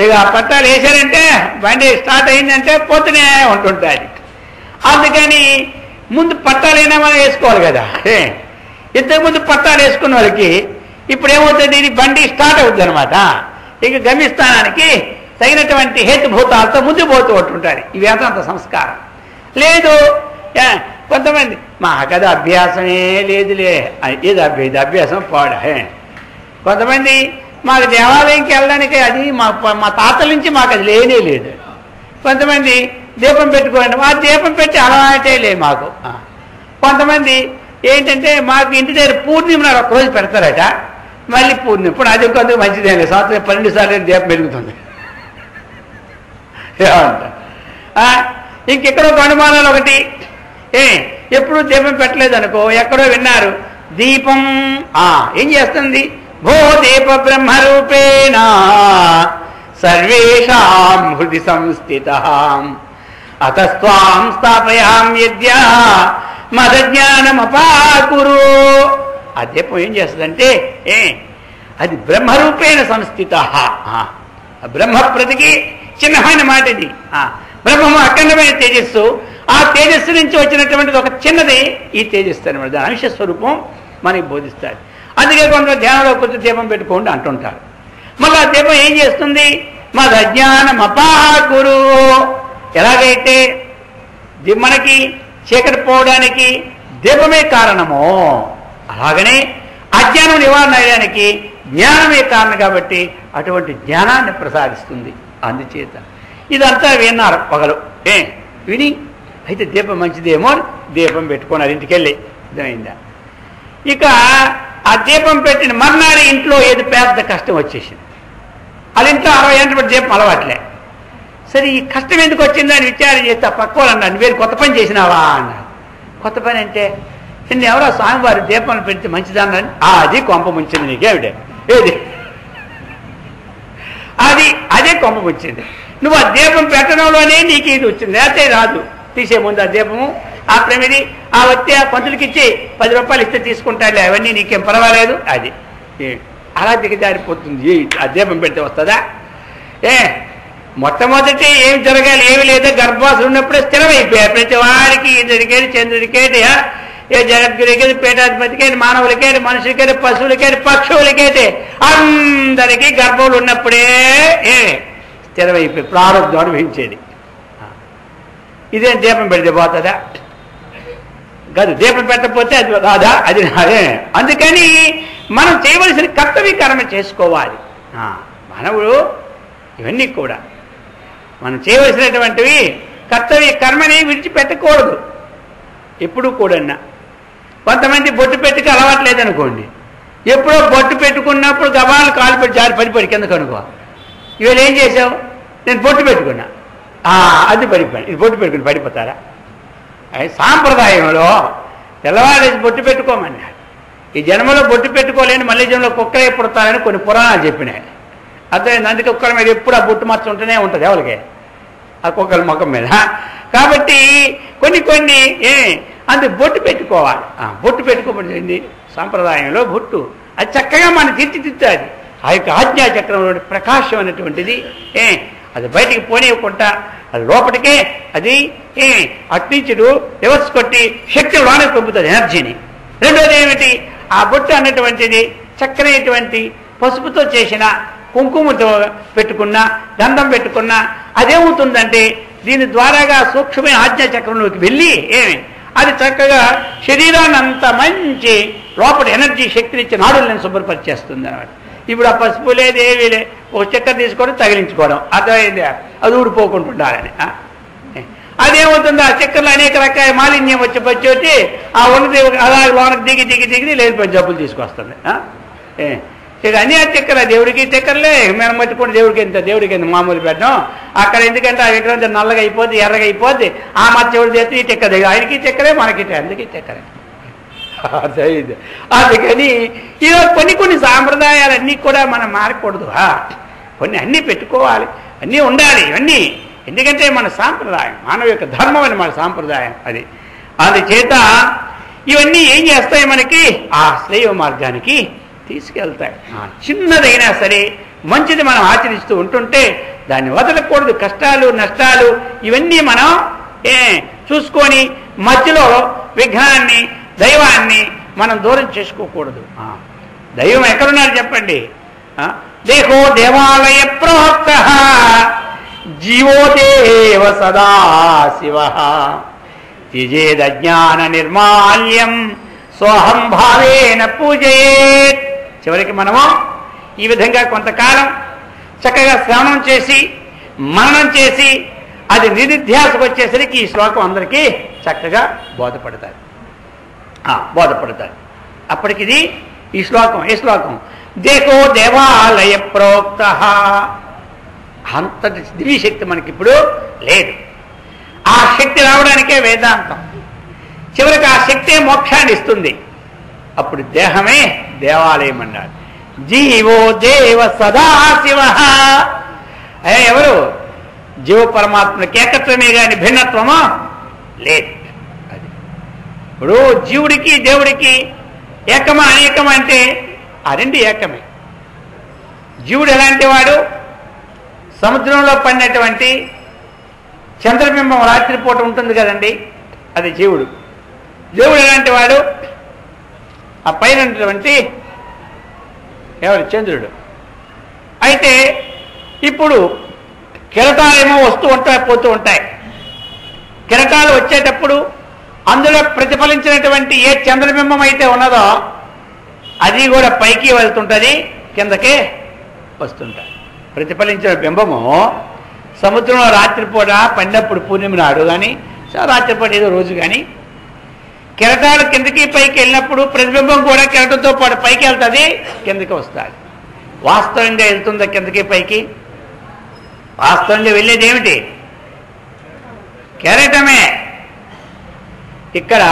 ఇక ఆ పట్టాలు వేసారంటే బండి స్టార్ట్ అయిందంటే పోతూనే ఉంటుంటుంది. అందుకని ముందు పట్టాలైనా మనం వేసుకోవాలి కదా. ఇంతకుముందు పట్టాలు వేసుకున్న వాళ్ళకి ఇప్పుడు ఏమవుతుంది? ఇది బండి స్టార్ట్ అవుతుంది అనమాట. ఇక గమ్యస్థానానికి తగినటువంటి హేతుభూతాలతో ముందు పోతూ ఉంటుంటారు. ఈ వేదాంత సంస్కారం లేదు. కొంతమంది మా కదా అభ్యాసమే లేదులే, ఇది అభ్యాసం పాడా. కొంతమంది మాకు దేవాలయంకి వెళ్ళడానికి అది మా తాతల నుంచి మాకు అది లేనే లేదు. కొంతమంది దీపం పెట్టుకోండి, ఆ దీపం పెట్టి అలవాటే లేదు మాకు. కొంతమంది ఏంటంటే మాకు ఇంటి దగ్గర పూర్ణిమ ఒక రోజు పెడతారట, మళ్ళీ పూర్ణిమ. ఇప్పుడు అది కొంచెం మంచిదే, సంవత్సరం 12 సార్లు దీపం పెరుగుతుంది. ఇంకెక్కడో అనుమానాలు ఒకటి, ఎప్పుడు దీపం పెట్టలేదు అనుకో, ఎక్కడో విన్నారు దీపం ఏం చేస్తుంది? భో దీప బ్రహ్మరూపేణ సర్వేషాం హృది సంస్థితః అతస్త్వాం స్థాపయామ్యద్య మదజ్ఞానమపాకురు. ఆ దీపం ఏం చేస్తుందంటే అది బ్రహ్మరూపేణ సంస్థితః. బ్రహ్మప్రతికి చిన్నమైన మాట ఇది. బ్రహ్మము అఖండమైన తేజస్సు, ఆ తేజస్సు నుంచి వచ్చినటువంటిది ఒక చిన్నది ఈ తేజస్సు అనమాట. దాని అంశ స్వరూపం మనకి బోధిస్తారు. అందుకే కొంత ధ్యానంలో కొంచెం దీపం పెట్టుకోండి అంటుంటారు. మళ్ళీ ఆ దీపం ఏం చేస్తుంది? మద అజ్ఞానం అపాకురు. ఎలాగైతే మనకి చీకటి పోవడానికి దీపమే కారణమో అలాగనే అజ్ఞానం నివారణ అయ్యడానికి జ్ఞానమే కారణం కాబట్టి అటువంటి జ్ఞానాన్ని ప్రసాదిస్తుంది. అందుచేత ఇదంతా విన్నారు పగలు. విని అయితే దీపం మంచిదేమో దీపం పెట్టుకున్నారు ఇంటికి వెళ్ళి. అర్థమైందా? ఇక ఆ దీపం పెట్టిన మర్నాడు ఇంట్లో ఏది పెద్ద కష్టం వచ్చేసింది. అది ఇంట్లో 60 ఏళ్ళ బట్టి దీపం అలవాట్లే. సరే ఈ కష్టం ఎందుకు వచ్చిందని విచారం చేస్తే పక్క వాళ్ళు అన్నారు, నువ్వేరు కొత్త పని చేసినావా అన్నారు. కొత్త పని అంటే నిన్ను ఎవరో స్వామివారి దీపాలు పెడితే మంచిదన్నాను. అది కొంప ముంచింది నీకేమిటే, ఏది అదే కొంప ముంచింది. నువ్వు ఆ దీపం పెట్టడంలోనే నీకు ఇది వచ్చింది, లేకపోతే రాదు. తీసే ముందు ఆ దీపము ఆ ప్రమిది ఆ వచ్చి ఆ పంతులకి ఇచ్చి 10 రూపాయలు ఇస్తే తీసుకుంటాడులే, అవన్నీ నీకేం పర్వాలేదు. అది అలా దిగజారిపోతుంది. ఆ దీపం పెడితే వస్తుందా? మొట్టమొదటి ఏం జరగాలి, ఏమి లేదా, గర్భవాసులు ఉన్నప్పుడే స్థిరమైపోయాయి. ప్రతి వారికి ఇంద్రుడికేది చంద్రుడికేది ఏ జగద్గురికేది పీఠాధిపతికేది మానవులకేది మనుషులకేది పశువులకేది పక్షువులకేది అందరికీ గర్భంలో ఉన్నప్పుడే స్థిరమైపోయి ప్రారంభం అనుభవించేది. ఇదేం దీపం పెడితే పోతుందా? కాదు, దీపం పెట్టకపోతే అది రాదా? అది రాదే. అందుకని మనం చేయవలసిన కర్తవ్య కర్మ చేసుకోవాలి. మానవుడు ఇవన్నీ కూడా మనం చేయవలసినటువంటివి కర్తవ్య కర్మని విడిచిపెట్టకూడదు ఎప్పుడు కూడా. కొంతమంది బొట్టు పెట్టుకు అలవాట్లేదనుకోండి, ఎప్పుడో బొట్టు పెట్టుకున్నప్పుడు గబాలు కాలు పెట్టి జారి పడిపోయి కిందకు అనుకో. ఇవాళ ఏం చేసావు? నేను బొట్టు పెట్టుకున్నా, అది పడిపోయాను. ఇది బొట్టు పెట్టుకుని పడిపోతారా? సాంప్రదాయంలో తెల్లవారేసి బొట్టు పెట్టుకోమన్నాడు. ఈ జన్మలో బొట్టు పెట్టుకోలేని మళ్ళీ జన్మలో కుక్కలే పుడతారని కొన్ని పురాణాలు చెప్పినాయి. అర్థమైంది. అందుకే కుక్కల మీద ఎప్పుడు ఆ బొట్టు మచ్చ ఉంటూనే ఉంటుంది ఎవరికి, ఆ కుక్కల ముఖం మీద. కాబట్టి కొన్ని అందుకు బొట్టు పెట్టుకోవాలి. బొట్టు పెట్టుకోబడింది సాంప్రదాయంలో బొట్టు. అది చక్కగా మనం తీర్చిదిద్దాది. ఆ యొక్క ఆజ్ఞాచక్రంలో ప్రకాశం అనేటువంటిది అది బయటికి పోనివ్వకుండా అది లోపలికే అది అట్నుంచుడు రివర్స్ కొట్టి శక్తి లోనికి పంపుతుంది, ఎనర్జీని. రెండోది ఏమిటి, ఆ బొట్టు అన్నటువంటిది చక్కనైనటువంటి పసుపుతో చేసిన కుంకుమతో పెట్టుకున్నా గంధం పెట్టుకున్నా అదేమవుతుందంటే దీని ద్వారాగా సూక్ష్మమైన ఆజ్ఞాచక్రంలోకి వెళ్ళి అది చక్కగా శరీరాన్ని అంత మంచి లోపల ఎనర్జీ శక్తినిచ్చి నాడులను శుభ్రపరిచేస్తుంది అన్నమాట. ఇప్పుడు ఆ పసుపు లేదు ఏమీ లే, ఒక చక్కెర తీసుకొని తగిలించుకోవడం, అర్థమైంది. అది ఊడిపోకుండా ఉండాలని. అదేమవుతుంది, ఆ చక్కెరలో అనేక రకాల మాలిన్యం వచ్చి ఆ ఉన్నది అలా లోనకు దిగి లేనిపోయి జబ్బులు తీసుకొస్తుంది. ఇక అన్ని ఆ చక్కెర దేవుడికి చక్కెరలే మనం మట్టుకుని దేవుడికి ఎంత మామూలు పెట్టడం. అక్కడ ఎందుకంటే ఆ విగ్రహం నల్లగా అయిపోద్ది, ఎర్రగా అయిపోద్ది. ఆ మధ్యవుడు చేస్తే ఈ చక్కెర దగ్గర ఆయనకి చక్కెరే మనకి అందుకే చక్కెర. అందుకని ఈరోజు కొన్ని సాంప్రదాయాలన్నీ కూడా మనం మారకూడదు. కొన్ని అన్నీ పెట్టుకోవాలి, అన్నీ ఉండాలి ఇవన్నీ. ఎందుకంటే మన సాంప్రదాయం, మానవ యొక్క ధర్మం అని మన సాంప్రదాయం అది. అందుచేత ఇవన్నీ ఏం చేస్తాయి, మనకి ఆ శ్రేయ మార్గానికి తీసుకెళ్తాయి. చిన్నదైనా సరే మంచిది మనం ఆచరిస్తూ ఉంటుంటే దాన్ని వదలకూడదు. కష్టాలు నష్టాలు ఇవన్నీ మనం చూసుకొని మధ్యలో విఘ్నాన్ని దైవాన్ని మనం దూరం చేసుకోకూడదు. దైవం ఎక్కడున్నారు చెప్పండి? దేహో దేవాలయ ప్రోక్త జీవో దేవ సదాశివ త్యజేదజ్ఞాన నిర్మాల్యం సోహం భావేన పూజయేత్. చివరికి మనము ఈ విధంగా కొంతకాలం చక్కగా శ్రవణం చేసి మననం చేసి అది నిధిధ్యాసకు వచ్చేసరికి ఈ శ్లోకం అందరికీ చక్కగా బోధపడతాయి. అప్పటికి ఇది ఈ శ్లోకం ఏ శ్లోకం? దేహో దేవాలయ ప్రోక్త. అంతటి దివ్యశక్తి మనకి ఇప్పుడు లేదు. ఆ శక్తి రావడానికే వేదాంతం. చివరికి ఆ శక్తే మోక్షాన్ని ఇస్తుంది. అప్పుడు దేహమే దేవాలయం అన్నాడు. జీవో దేవ సదాశివ. ఎవరు? జీవ పరమాత్మకి ఏకత్వమే కానీ భిన్నత్వమా లేదు. అది ఇప్పుడు జీవుడికి దేవుడికి ఏకమా అనేకమా అంటే ఆ రెండు ఏకమే. జీవుడు ఎలాంటి వాడు? సముద్రంలో పడినటువంటి చంద్రబింబం రాత్రిపూట ఉంటుంది కదండి, అది జీవుడు. దేవుడు ఎలాంటి వాడు? ఆ పైన ఎవరు? చంద్రుడు. అయితే ఇప్పుడు కిరటాలేమో వస్తూ ఉంటాయి పోతూ ఉంటాయి. కిరటాలు వచ్చేటప్పుడు అందులో ప్రతిఫలించినటువంటి ఏ చంద్రబింబం అయితే ఉన్నదో అది కూడా పైకి వెళ్తుంటుంది, కిందకే వస్తుంటుంది. ప్రతిఫలించిన బింబము సముద్రంలో రాత్రిపూట పడినప్పుడు పూర్ణిమ నాడు కానీ రాత్రిపూట ఏదో రోజు కానీ కెరటాలు కిందకి పైకి వెళ్ళినప్పుడు ప్రతిబింబం కూడా కెరటంతో పాటు పైకి వెళ్తుంది, కిందకి వస్తుంది. వాస్తవంగా వెళ్తుందా కిందకి పైకి? వాస్తవంగా వెళ్ళేది ఏమిటి? కెరటమే. ఇక్కడ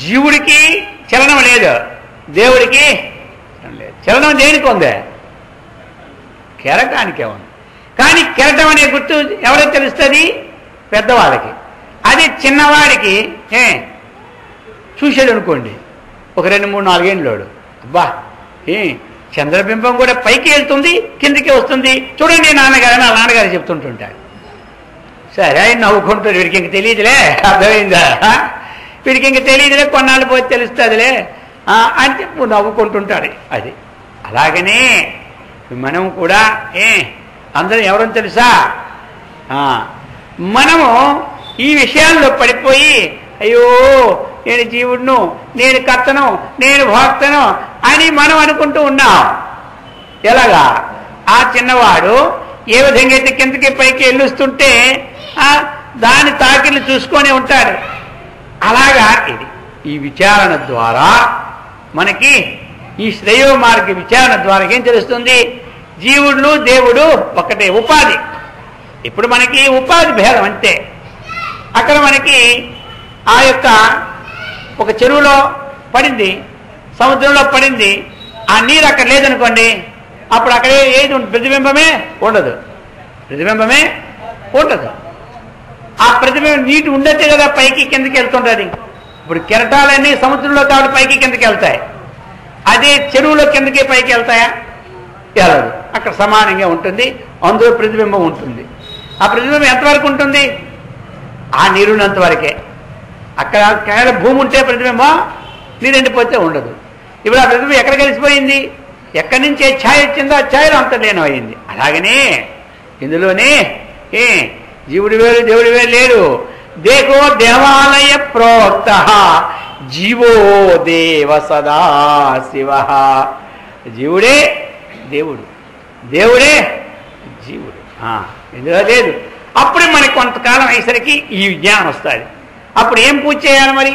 జీవుడికి చలనం లేదు, దేవుడికి లేదు. చలనం దేనికి ఉంది? కెరటానికే ఉంది. కానీ కెరటం అనే గుర్తు ఎవరికి తెలుస్తుంది? పెద్దవాళ్ళకి. అది చిన్నవాడికి చూశాడు అనుకోండి, ఒక 2, 3, 4 ఏళ్ళోడు, అబ్బా చంద్రబింబం కూడా పైకి వెళ్తుంది కిందకి వస్తుంది చూడండి నాన్నగారు నా నాన్నగారు చెప్తుంటుంటాడు. సరే ఆయన నవ్వుకుంటాడు, వీడికి ఇంక తెలియదులే, అర్థమైందా, వీడికి ఇంక తెలియదులే, కొన్నాళ్ళు పోతే తెలుస్తుందిలే అని చెప్పు నవ్వుకుంటుంటాడు. అది అలాగనే మనం కూడా అందరూ ఎవరని తెలుసా? మనము ఈ విషయాల్లో పడిపోయి అయ్యో నేను జీవుడును, నేను కర్తను, నేను భోక్తను అని మనం అనుకుంటూ ఉన్నాం. ఎలాగా? ఆ చిన్నవాడు ఏ విధంగా అయితే కిందకి పైకి వెళ్ళొస్తుంటే దాని తాకిళ్ళు చూసుకొని ఉంటాడు. అలాగా ఇది ఈ విచారణ ద్వారా మనకి, ఈ శ్రేయో మార్గ విచారణ ద్వారా ఏం తెలుస్తుంది? జీవుడు దేవుడు ఒకటే, ఉపాధి. ఇప్పుడు మనకి ఉపాధి భేదం అంతే. అక్కడ మనకి ఆ యొక్క ఒక చెరువులో పడింది, సముద్రంలో పడింది, ఆ నీరు అక్కడ లేదనుకోండి, అప్పుడు అక్కడే ఏది ప్రతిబింబమే ఉండదు, ప్రతిబింబమే ఉండదు. ఆ ప్రతిబింబం నీటి ఉండతే కదా పైకి కిందకి వెళ్తుంటుంది. ఇప్పుడు కెరటాలన్నీ సముద్రంలో కాబట్టి పైకి కిందకి వెళ్తాయి, అదే చెరువులో కిందకి పైకి వెళ్తాయా? వెళ్ళదు. అక్కడ సమానంగా ఉంటుంది, అందులో ప్రతిబింబం ఉంటుంది. ఆ ప్రతిబింబం ఎంతవరకు ఉంటుంది? ఆ నీరున్నంత వరకే. అక్కడ కేవలం భూమి ఉంటే ప్రతిబింబం, నీరు ఎండిపోతే ఉండదు. ఇప్పుడు ఆ ప్రతిబింబం ఎక్కడ కలిసిపోయింది? ఎక్కడి నుంచి ఛాయ వచ్చిందో ఆ ఛాయలో అంతర్లీనం అయింది. అలాగనే ఇందులోనే జీవుడు వేరు దేవుడు వేరు లేడు. దేకో దేవాలయ ప్రోక్త జీవో దేవ సదా శివ. జీవుడే దేవుడు, దేవుడే జీవుడు, ఇందులో లేదు. అప్పుడు మనకి కొంతకాలం అయ్యేసరికి ఈ జ్ఞానం వస్తుంది. అప్పుడు ఏం పూజ చేయాలి మరి?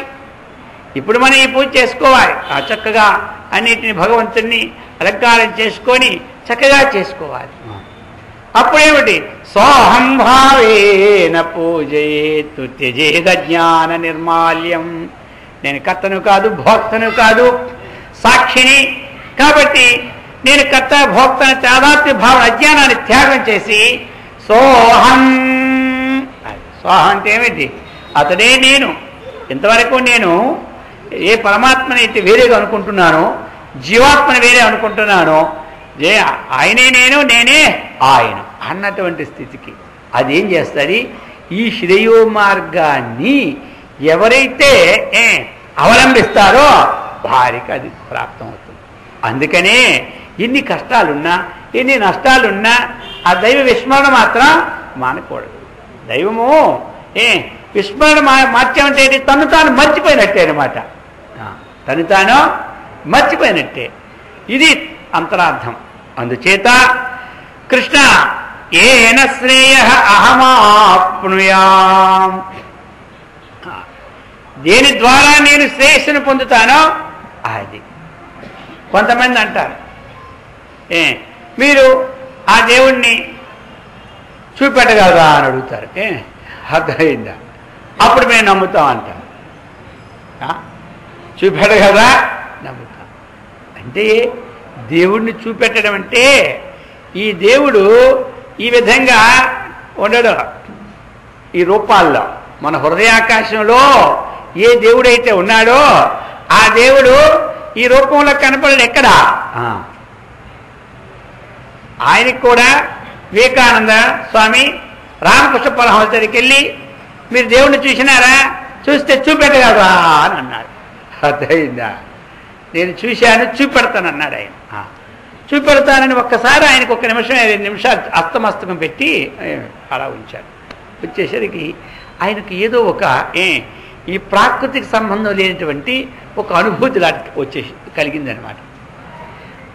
ఇప్పుడు మనం ఈ పూజ చేసుకోవాలి, చక్కగా అన్నిటిని భగవంతుడిని అలంకారం చేసుకొని చక్కగా చేసుకోవాలి. అప్పుడేమిటి? సోహం భావేన పూజయేతు త్యజేద జ్ఞాన నిర్మాల్యం. నేను కర్తను కాదు, భోక్తను కాదు, సాక్షిని. కాబట్టి నేను కర్త భోక్తను తాదాత్మ్య భావన అజ్ఞానాన్ని త్యాగం చేసి సోహం. సోహం అంటే ఏమిటి? అతడే నేను. ఇంతవరకు నేను ఏ పరమాత్మనైతే వేరేగా అనుకుంటున్నానో, జీవాత్మని వేరే అనుకుంటున్నానో, ఆయనే నేను, నేనే ఆయన అన్నటువంటి స్థితికి అదేం చేస్తుంది? ఈ శ్రేయో మార్గాన్ని ఎవరైతే అవలంబిస్తారో వారికి అది ప్రాప్తమవుతుంది. అందుకనే ఎన్ని కష్టాలున్నా, ఎన్ని నష్టాలున్నా ఆ దైవ విస్మరణ మాత్రం మానకూడదు. దైవము విస్మరణ మార్చామంటే తను తాను మర్చిపోయినట్టే అనమాట. తను తాను మర్చిపోయినట్టే. ఇది అంతరార్థం. అందుచేత కృష్ణ ఏన శ్రేయ అహమాప్నుయాం, దేని ద్వారా నేను శ్రేయస్సును పొందుతానో అది. కొంతమంది అంటారు మీరు ఆ దేవుణ్ణి చూపెట్టగలరా అని అడుగుతారు. అర్థమైందా? అప్పుడు మేము నమ్ముతాం అంటాం. చూపెట్టగలరా? నమ్ముతాం. అంటే దేవుణ్ణి చూపెట్టడం అంటే ఈ దేవుడు ఈ విధంగా ఉండడు. ఈ రూపాల్లో మన హృదయాకాశంలో ఏ దేవుడైతే ఉన్నాడో ఆ దేవుడు ఈ రూపంలో కనపడడు. ఎక్కడ? ఆయనకి కూడా వివేకానంద స్వామి రామకృష్ణ పరమహంస దగ్గరికి వెళ్ళి మీరు దేవుణ్ణి చూసినారా? చూస్తే చూపెట్టగలరా అని అన్నాడు. అర్థమైందా? నేను చూశాను, చూపెడతాను అన్నాడు ఆయన. చూపెడతానని ఒక్కసారి ఆయనకు 1 నిమిషం 5 నిమిషాలు అస్తమస్తకం పెట్టి అలా ఉంచాడు. వచ్చేసరికి ఆయనకు ఏదో ఒక ఈ ప్రాకృతిక సంబంధం లేనటువంటి ఒక అనుభూతి లాంటి వచ్చేసి కలిగిందనమాట.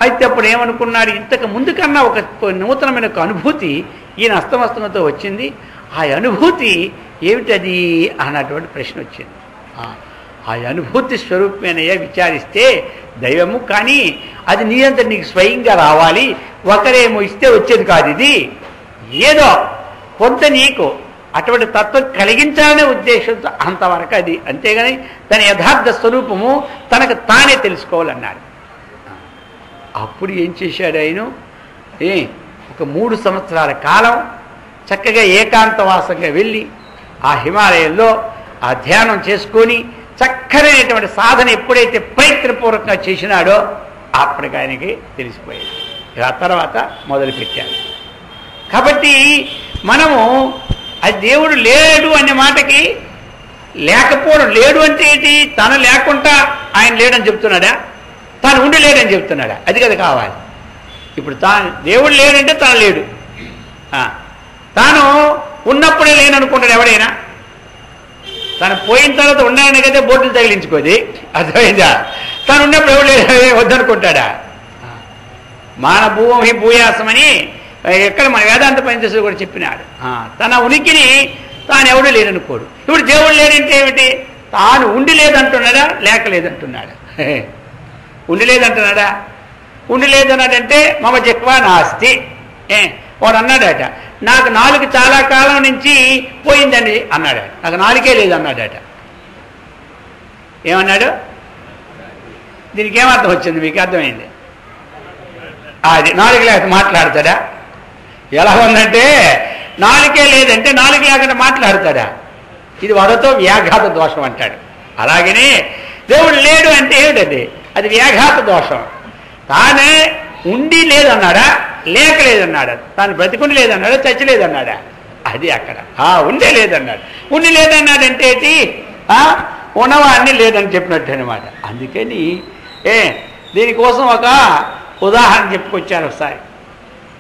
అయితే అప్పుడు ఏమనుకున్నాడు? ఇంతకు ముందు కన్నా ఒక నూతనమైన ఒక అనుభూతి ఈయన అస్తమస్తంతో వచ్చింది. ఆ అనుభూతి ఏమిటది అన్నటువంటి ప్రశ్న వచ్చింది. ఆ అనుభూతి స్వరూపమేనయ్యా విచారిస్తే దైవము, కానీ అది నీయంతా నీకు స్వయంగా రావాలి, ఒకరేమో ఇస్తే వచ్చేది కాదు. ఇది ఏదో కొంత నీకు అటువంటి తత్వం కలిగించాలనే ఉద్దేశంతో అంతవరకు అది. అంతేగాని తన యథార్థ స్వరూపము తనకు తానే తెలుసుకోవాలన్నాడు. అప్పుడు ఏం చేశాడు ఆయన? ఒక 3 సంవత్సరాల కాలం చక్కగా ఏకాంతవాసంగా వెళ్ళి ఆ హిమాలయంలో ఆ ధ్యానం చేసుకొని చక్కనైనటువంటి సాధన ఎప్పుడైతే ప్రయత్నపూర్వకంగా చేసినాడో అప్పటికి ఆయనకి తెలిసిపోయేది. ఆ తర్వాత మొదలుపెట్టాడు. కాబట్టి మనము అది దేవుడు లేడు అనే మాటకి లేకపోవడం, లేడు అంటే ఏంటి? తను లేకుండా ఆయన లేడని చెప్తున్నాడా? తాను ఉండి లేడని చెప్తున్నాడా? అది కదా కావాలి. ఇప్పుడు దేవుడు లేడంటే తాను లేడు. తాను ఉన్నప్పుడే లేననుకుంటాడు ఎవడైనా. తను పోయిన తర్వాత ఉండాలని కదా బోర్డులు తగిలించుకోది. అర్థమైందా? తాను ఉన్నప్పుడు ఎవడు లేదు వద్దనుకుంటాడా? మానభూమి భూయాసమని ఎక్కడ మన వేదాంత పంచదశలో కూడా చెప్పినాడు. తన ఉనికిని తాను ఎవడు లేదనుకోడు. ఇప్పుడు దేవుడు లేడంటే ఏమిటి? తాను ఉండి లేదంటున్నాడా లేక లేదంటున్నాడా? ఉండి లేదంటున్నాడా? ఉండి లేదన్నాడంటే మమ జక్వా నాస్తి. వాడు అన్నాడట, నాకు నాలుగు చాలా కాలం నుంచి పోయిందండి అన్నాడు. నాకు నాలుగే లేదు అన్నాడట. ఏమన్నాడు? దీనికి ఏమర్థం వచ్చింది మీకు? అర్థమైంది? అది నాలుగు లేక మాట్లాడతాడా? ఎలా ఉందంటే నాలుగే లేదంటే నాలుగు లేకుండా మాట్లాడతాడా? ఇది వాడితో వ్యాఘాత దోషం అంటాడు. అలాగనే దేవుడు లేడు అంటే ఏమిటది? అది వ్యాఘాత దోషం. తానే ఉండి లేదన్నాడా లేక లేదన్నాడా? తాను బ్రతికుండి లేదన్నాడా చచ్చి లేదన్నాడా? అది అక్కడ ఉండే లేదన్నాడు. ఉండి లేదన్నాడంటే ఏంటి? ఉన్నవాన్ని లేదని చెప్పినట్టు అనమాట. అందుకని దీనికోసం ఒక ఉదాహరణ చెప్పుకొచ్చారు. ఒకసారి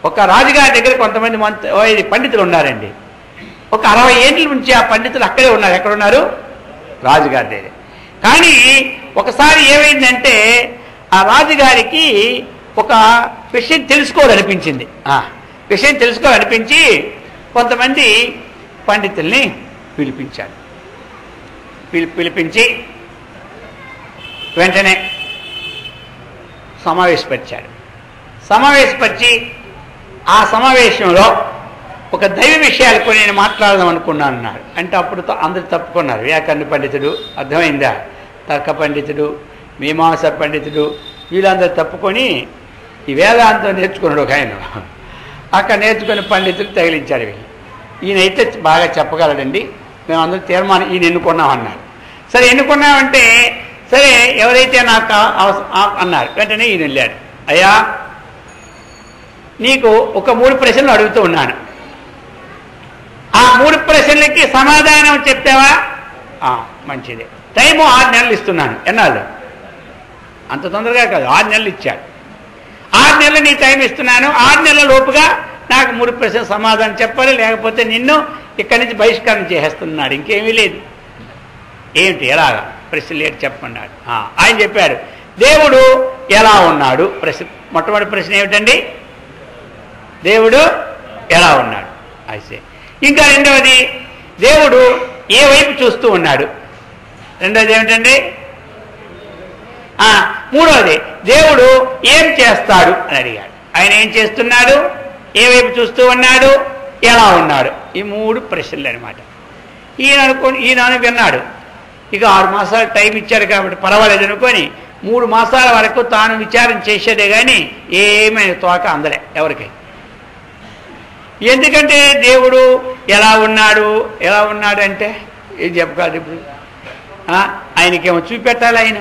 ఒక రాజుగారి దగ్గర కొంతమంది పండితులు ఉన్నారండి. ఒక 60 ఏళ్ళ నుంచి ఆ పండితులు అక్కడే ఉన్నారు. ఎక్కడున్నారు? రాజుగారి దగ్గర. కానీ ఒకసారి ఏమైందంటే ఆ రాజుగారికి ఒక విషయం తెలుసుకోవాలనిపించింది. విషయం తెలుసుకోవాలనిపించి కొంతమంది పండితుల్ని పిలిపించాడు. పిలిపించి వెంటనే సమావేశపరిచాడు. సమావేశపరిచి ఆ సమావేశంలో ఒక దైవ విషయాలు కొన్ని నేను మాట్లాడదాం అనుకున్నాను అన్నాడు. అంటే అప్పుడు అందరు తప్పుకున్నారు. వ్యాకరణ పండితుడు, అర్థమైందా, తర్క పండితుడు, మీమాంస పండితుడు, వీళ్ళందరూ తప్పుకొని ఈ వేదాంతం నేర్చుకున్నాడు ఒక ఆయన. అక్కడ నేర్చుకుని పండితులు తగిలించాడు. వీళ్ళు ఈయనైతే బాగా చెప్పగలడండి, మేము అందరూ తీర్మానం ఈయన ఎన్నుకున్నామన్నారు. సరే ఎన్నుకున్నామంటే సరే ఎవరైతే నాకు అన్నారు. వెంటనే ఈయన వెళ్ళాడు. అయ్యా నీకు ఒక 3 ప్రశ్నలు అడుగుతూ ఉన్నాను. ఆ 3 ప్రశ్నలకి సమాధానం చెప్తావా? మంచిది. టైము 6 నెలలు ఇస్తున్నాను. ఎన్నాళ్ళు? అంత తొందరగా కాదు, 6 నెలలు ఇచ్చాడు. 6 నెలలు నీ టైం ఇస్తున్నాను. 6 నెలల లోపుగా నాకు 3 ప్రశ్నలు సమాధానం చెప్పాలి, లేకపోతే నిన్ను ఇక్కడి నుంచి బహిష్కరణ చేసేస్తున్నాడు. ఇంకేమీ లేదు. ఏమిటి? ఎలాగా? ప్రశ్నలు ఏంటి చెప్పమన్నాడు. ఆయన చెప్పాడు, దేవుడు ఎలా ఉన్నాడు? ప్రశ్న మొట్టమొదటి ప్రశ్న ఏమిటండి? దేవుడు ఎలా ఉన్నాడు? అయితే ఇంకా రెండవది, దేవుడు ఏ వైపు చూస్తూ ఉన్నాడు? రెండవది ఏమిటండి? మూడవది, దేవుడు ఏం చేస్తాడు అని అడిగాడు. ఆయన ఏం చేస్తున్నాడు, ఏ వైపు చూస్తూ ఉన్నాడు, ఎలా ఉన్నాడు? ఈ 3 ప్రశ్నలు అనమాట. ఈయన విన్నాడు. ఇక 6 మాసాలు టైం ఇచ్చాడు కాబట్టి పర్వాలేదు అనుకొని 3 మాసాల వరకు తాను విచారం చేసేదే కానీ ఏమైనా తోక అందలే ఎవరికి. ఎందుకంటే దేవుడు ఎలా ఉన్నాడు అంటే ఏం చెప్పగలరు ఇప్పుడు? ఆయనకేమో చూపెట్టాలి. ఆయన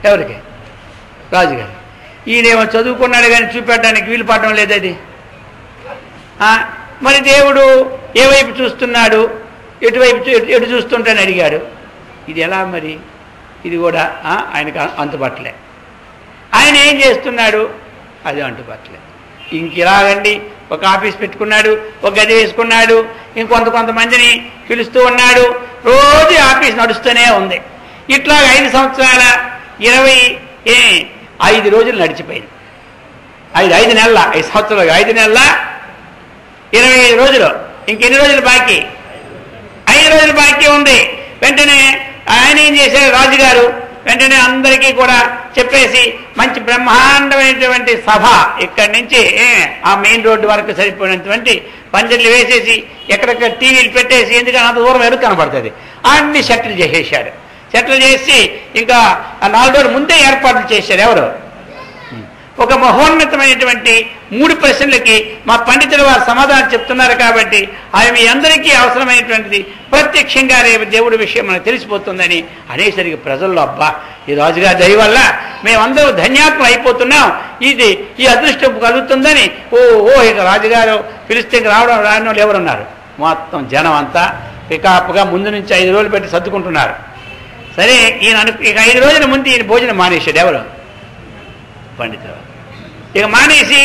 ఎవరికి? రాజుగారు. ఈయనేమో చదువుకున్నాడు కానీ చూపెట్టడానికి వీలు పడడం లేదు. అది మరి దేవుడు ఏ వైపు చూస్తున్నాడు, ఎటు చూస్తుంటానని అడిగాడు. ఇది ఎలా మరి? ఇది కూడా ఆయనకు అంతుపట్టలే. ఆయన ఏం చేస్తున్నాడు? అది అంటుపట్టలే. ఇంకిలాగండి ఒక ఆఫీస్ పెట్టుకున్నాడు, ఒక గది వేసుకున్నాడు, కొంతమందిని పిలుస్తూ ఉన్నాడు. రోజు ఆఫీస్ నడుస్తూనే ఉంది. ఇట్లా 5 సంవత్సరాల 25 రోజులు నడిచిపోయింది. 5 నెలల 5 సంవత్సరాలు 5 నెలల 25 రోజులు. ఇంకెన్ని రోజులు బాకీ? 5 రోజులు బాకీ ఉంది. వెంటనే ఆయన ఏం చేశారు? రాజుగారు వెంటనే అందరికీ కూడా చెప్పేసి మంచి బ్రహ్మాండమైనటువంటి సభ ఇక్కడి నుంచి ఆ మెయిన్ రోడ్డు వరకు సరిపోయినటువంటి పందిర్లు వేసేసి ఎక్కడెక్కడ టీవీలు పెట్టేసి, ఎందుకంటే అంత దూరం ఎరుకు కనపడుతుంది, అన్ని సెటిల్ చేసేసాడు. సెటిల్ చేసి ఇంకా 4 రోజుల ముందే ఏర్పాట్లు చేశారు. ఎవరు? ఒక మహోన్నతమైనటువంటి 3 ప్రశ్నలకి మా పండితులు వారు సమాధానం చెప్తున్నారు కాబట్టి అవి మీ అందరికీ అవసరమైనటువంటిది, ప్రత్యక్షంగా రేపు దేవుడి విషయం మనకు తెలిసిపోతుందని అనేసరికి ప్రజల్లో అబ్బా ఈ రాజుగారి దయ వల్ల మేమందరూ ధన్యాత్మం అయిపోతున్నాం, ఈ అదృష్టం కలుగుతుందని ఇక రాజుగారు పిలిస్తే రావడం వాళ్ళు ఎవరున్నారు? మొత్తం జనం అంతా పికాపుగా ముందు నుంచి 5 రోజులు పెట్టి సర్దుకుంటున్నారు. సరే ఈయన ఇక 5 రోజుల ముందు ఈయన భోజనం మానేశాడు. ఎవరు? పండితులు. ఇక మానేసి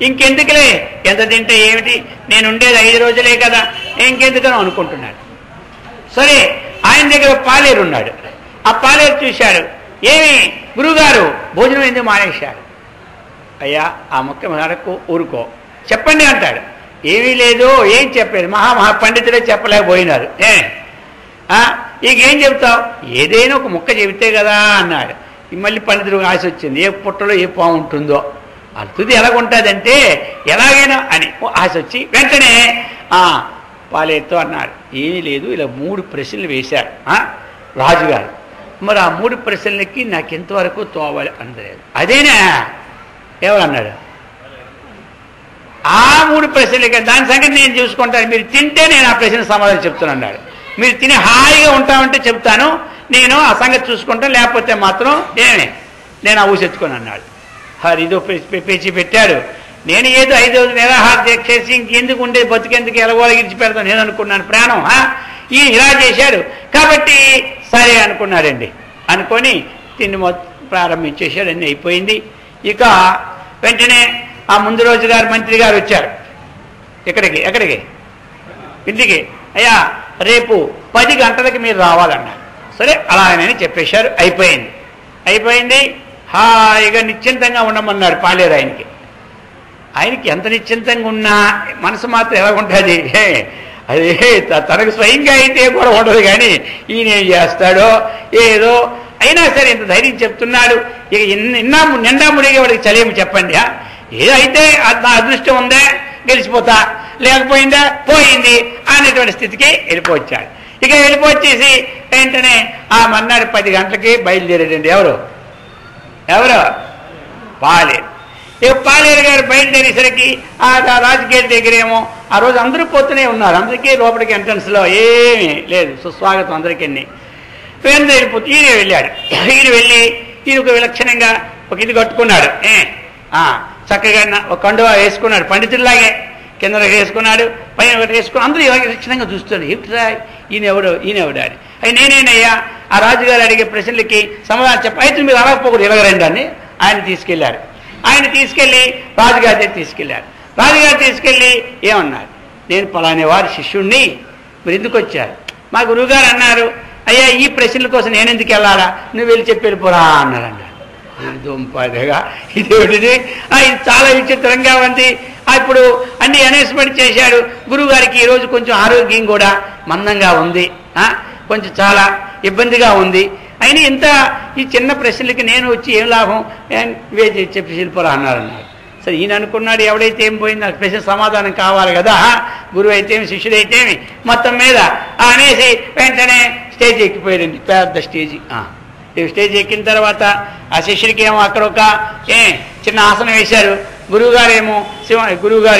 ఇంకెందుకులే, ఎంత తింటే ఏమిటి, నేను ఉండేది 5 రోజులే కదా, ఇంకెందుకనో అనుకుంటున్నాడు. సరే ఆయన దగ్గర పాలేరు ఉన్నాడు. ఆ పాలేరు చూశాడు. ఏమి గురువుగారు భోజనం ఎందుకు మానేశాడు? అయ్యా ఆ ముఖ్య మేరకు ఊరుకో, చెప్పండి అంటాడు. ఏమీ లేదు, ఏం చెప్పలేదు, మహా పండితులే చెప్పలేకపోయినారు. ఇకేం చెప్తావు? ఏదైనా ఒక ముక్క చెబితే కదా అన్నాడు. మళ్ళీ పండితులకు ఆశ వచ్చింది, ఏ పుట్టలో ఏ పాము ఉంటుందో, అర్థది ఎలాగుంటుందంటే ఎలాగైనా అని ఆశ వచ్చి వెంటనే పాలేరుతో అన్నాడు. ఏమీ లేదు, ఇలా 3 ప్రశ్నలు వేశారు రాజుగారు. మరి ఆ 3 ప్రశ్నలకి నాకు ఎంతవరకు తోవాలి అందలేదు. అదేనా? ఎవరన్నాడు? ఆ 3 ప్రశ్నలకి దాని సంగతి నేను చూసుకుంటాను, మీరు తింటే నేను ఆ ప్రశ్న సమాధానం చెప్తాను అన్నాడు. మీరు తిని హాయిగా ఉంటామంటే చెప్తాను, నేను ఆ సంగతి చూసుకుంటాను, లేకపోతే మాత్రం నేను ఆ ఊసెత్తుకొని అన్నాడు. ఇదో పేచి పెట్టాడు. నేను ఏదో 5 రోజులు నిరాహార దీక్ష చేసి ఇంకెందుకు ఉండే బతికెందుకు ఎలగోలగిరిచి పెడతాను నేను అనుకున్నాను ప్రాణం. ఈయన ఇలా చేశాడు కాబట్టి సరే అనుకున్నాడండి. అనుకొని తిండి ప్రారంభించేశాడు, అన్నీ అయిపోయింది. ఇక వెంటనే ఆ ముందు రోజు గారు మంత్రి గారు వచ్చారు. ఎక్కడికి ఇంటికి. అయ్యా రేపు 10 గంటలకి మీరు రావాలన్నారు. సరే అలాగని చెప్పేశారు. అయిపోయింది. హాయిగా నిశ్చింతంగా ఉండమన్నాడు పాలేరు. ఆయనకి ఎంత నిశ్చింతంగా ఉన్నా మనసు మాత్రం ఎలా ఉంటుంది? అదే తనకు స్వయంగా అయితే కూడా ఉండదు, కానీ ఈయన ఏం చేస్తాడో ఏదో అయినా సరే ఇంత ధైర్యం చెప్తున్నాడు. ఇక నిండా ముడిగే వాడికి చలేము చెప్పండి. ఏదో అయితే నా అదృష్టం ఉందే గెలిచిపోతా, లేకపోయిందా పోయింది అనేటువంటి స్థితికి వెళ్ళిపోవచ్చాడు. ఇక వెళ్ళిపోచ్చేసి వెంటనే ఆ మన్నాడు 10 గంటలకి బయలుదేరాడండి. ఎవరు? పాలేరు. ఇక పాలేరు గారు బయలుదేరేసరికి ఆ రాజకీయాల దగ్గరేమో ఆ రోజు అందరూ పోతూనే ఉన్నారు. అందరికీ లోపలికి ఎంట్రన్స్లో ఏమీ లేదు, సుస్వాగతం అందరికీ. వెళ్ళిపోతే ఈయన వెళ్ళాడు. ఈయన ఒక విలక్షణంగా ఒక ఇది కట్టుకున్నాడు, చక్కగా ఒక కండువా వేసుకున్నాడు, పండితుడిలాగే కింద వేసుకున్నాడు, పైన ఒకటి వేసుకుని అందరూ ఇలాగే లక్షణంగా చూస్తాడు. ఏమిట్రా ఈయనెవడు అని. అవి నేనేనయ్యా ఆ రాజుగారు అడిగే ప్రశ్నలకి సమాధానం చెప్ప. అయితే మీరు అడగపోకూడదు, ఇలాగరండి అని ఆయన తీసుకెళ్లారు. ఆయన తీసుకెళ్లి రాజుగారి దగ్గర తీసుకెళ్లారు. రాజుగారు తీసుకెళ్లి ఏమన్నారు? నేను పలానే వారి శిష్యుణ్ణి, మీరు ఎందుకు వచ్చారు? మా గురువుగారు అన్నారు, అయ్యా ఈ ప్రశ్నల కోసం నేను ఎందుకు వెళ్ళాలా, నువ్వు వెళ్ళి చెప్పి వెళ్ళిపోరా అన్నాడు. దుంపదిగా ఇదేమిటిది, ఇది చాలా విచిత్రంగా ఉంది. ఇప్పుడు అన్ని అనౌన్స్మెంట్ చేశాడు. గురువుగారికి ఈరోజు కొంచెం ఆరోగ్యం కూడా మందంగా ఉంది, కొంచెం చాలా ఇబ్బందిగా ఉంది. అయినా ఇంత ఈ చిన్న ప్రశ్నలకి నేను వచ్చి ఏం లాభం చెప్పి శిల్పరా అన్నారు. సరే ఈయన అనుకున్నాడు, ఎవడైతే ఏం పోయింది నాకు ప్రశ్న సమాధానం కావాలి కదా, గురువు అయితేమి శిష్యుడైతేమి మొత్తం మీద అనేసి వెంటనే స్టేజ్ ఎక్కిపోయాడండి. పెద్ద స్టేజ్ ఎక్కిన తర్వాత ఆ శిష్యుడికి ఏమో అక్కడ ఒక చిన్న ఆసనం వేశారు. గురువుగారు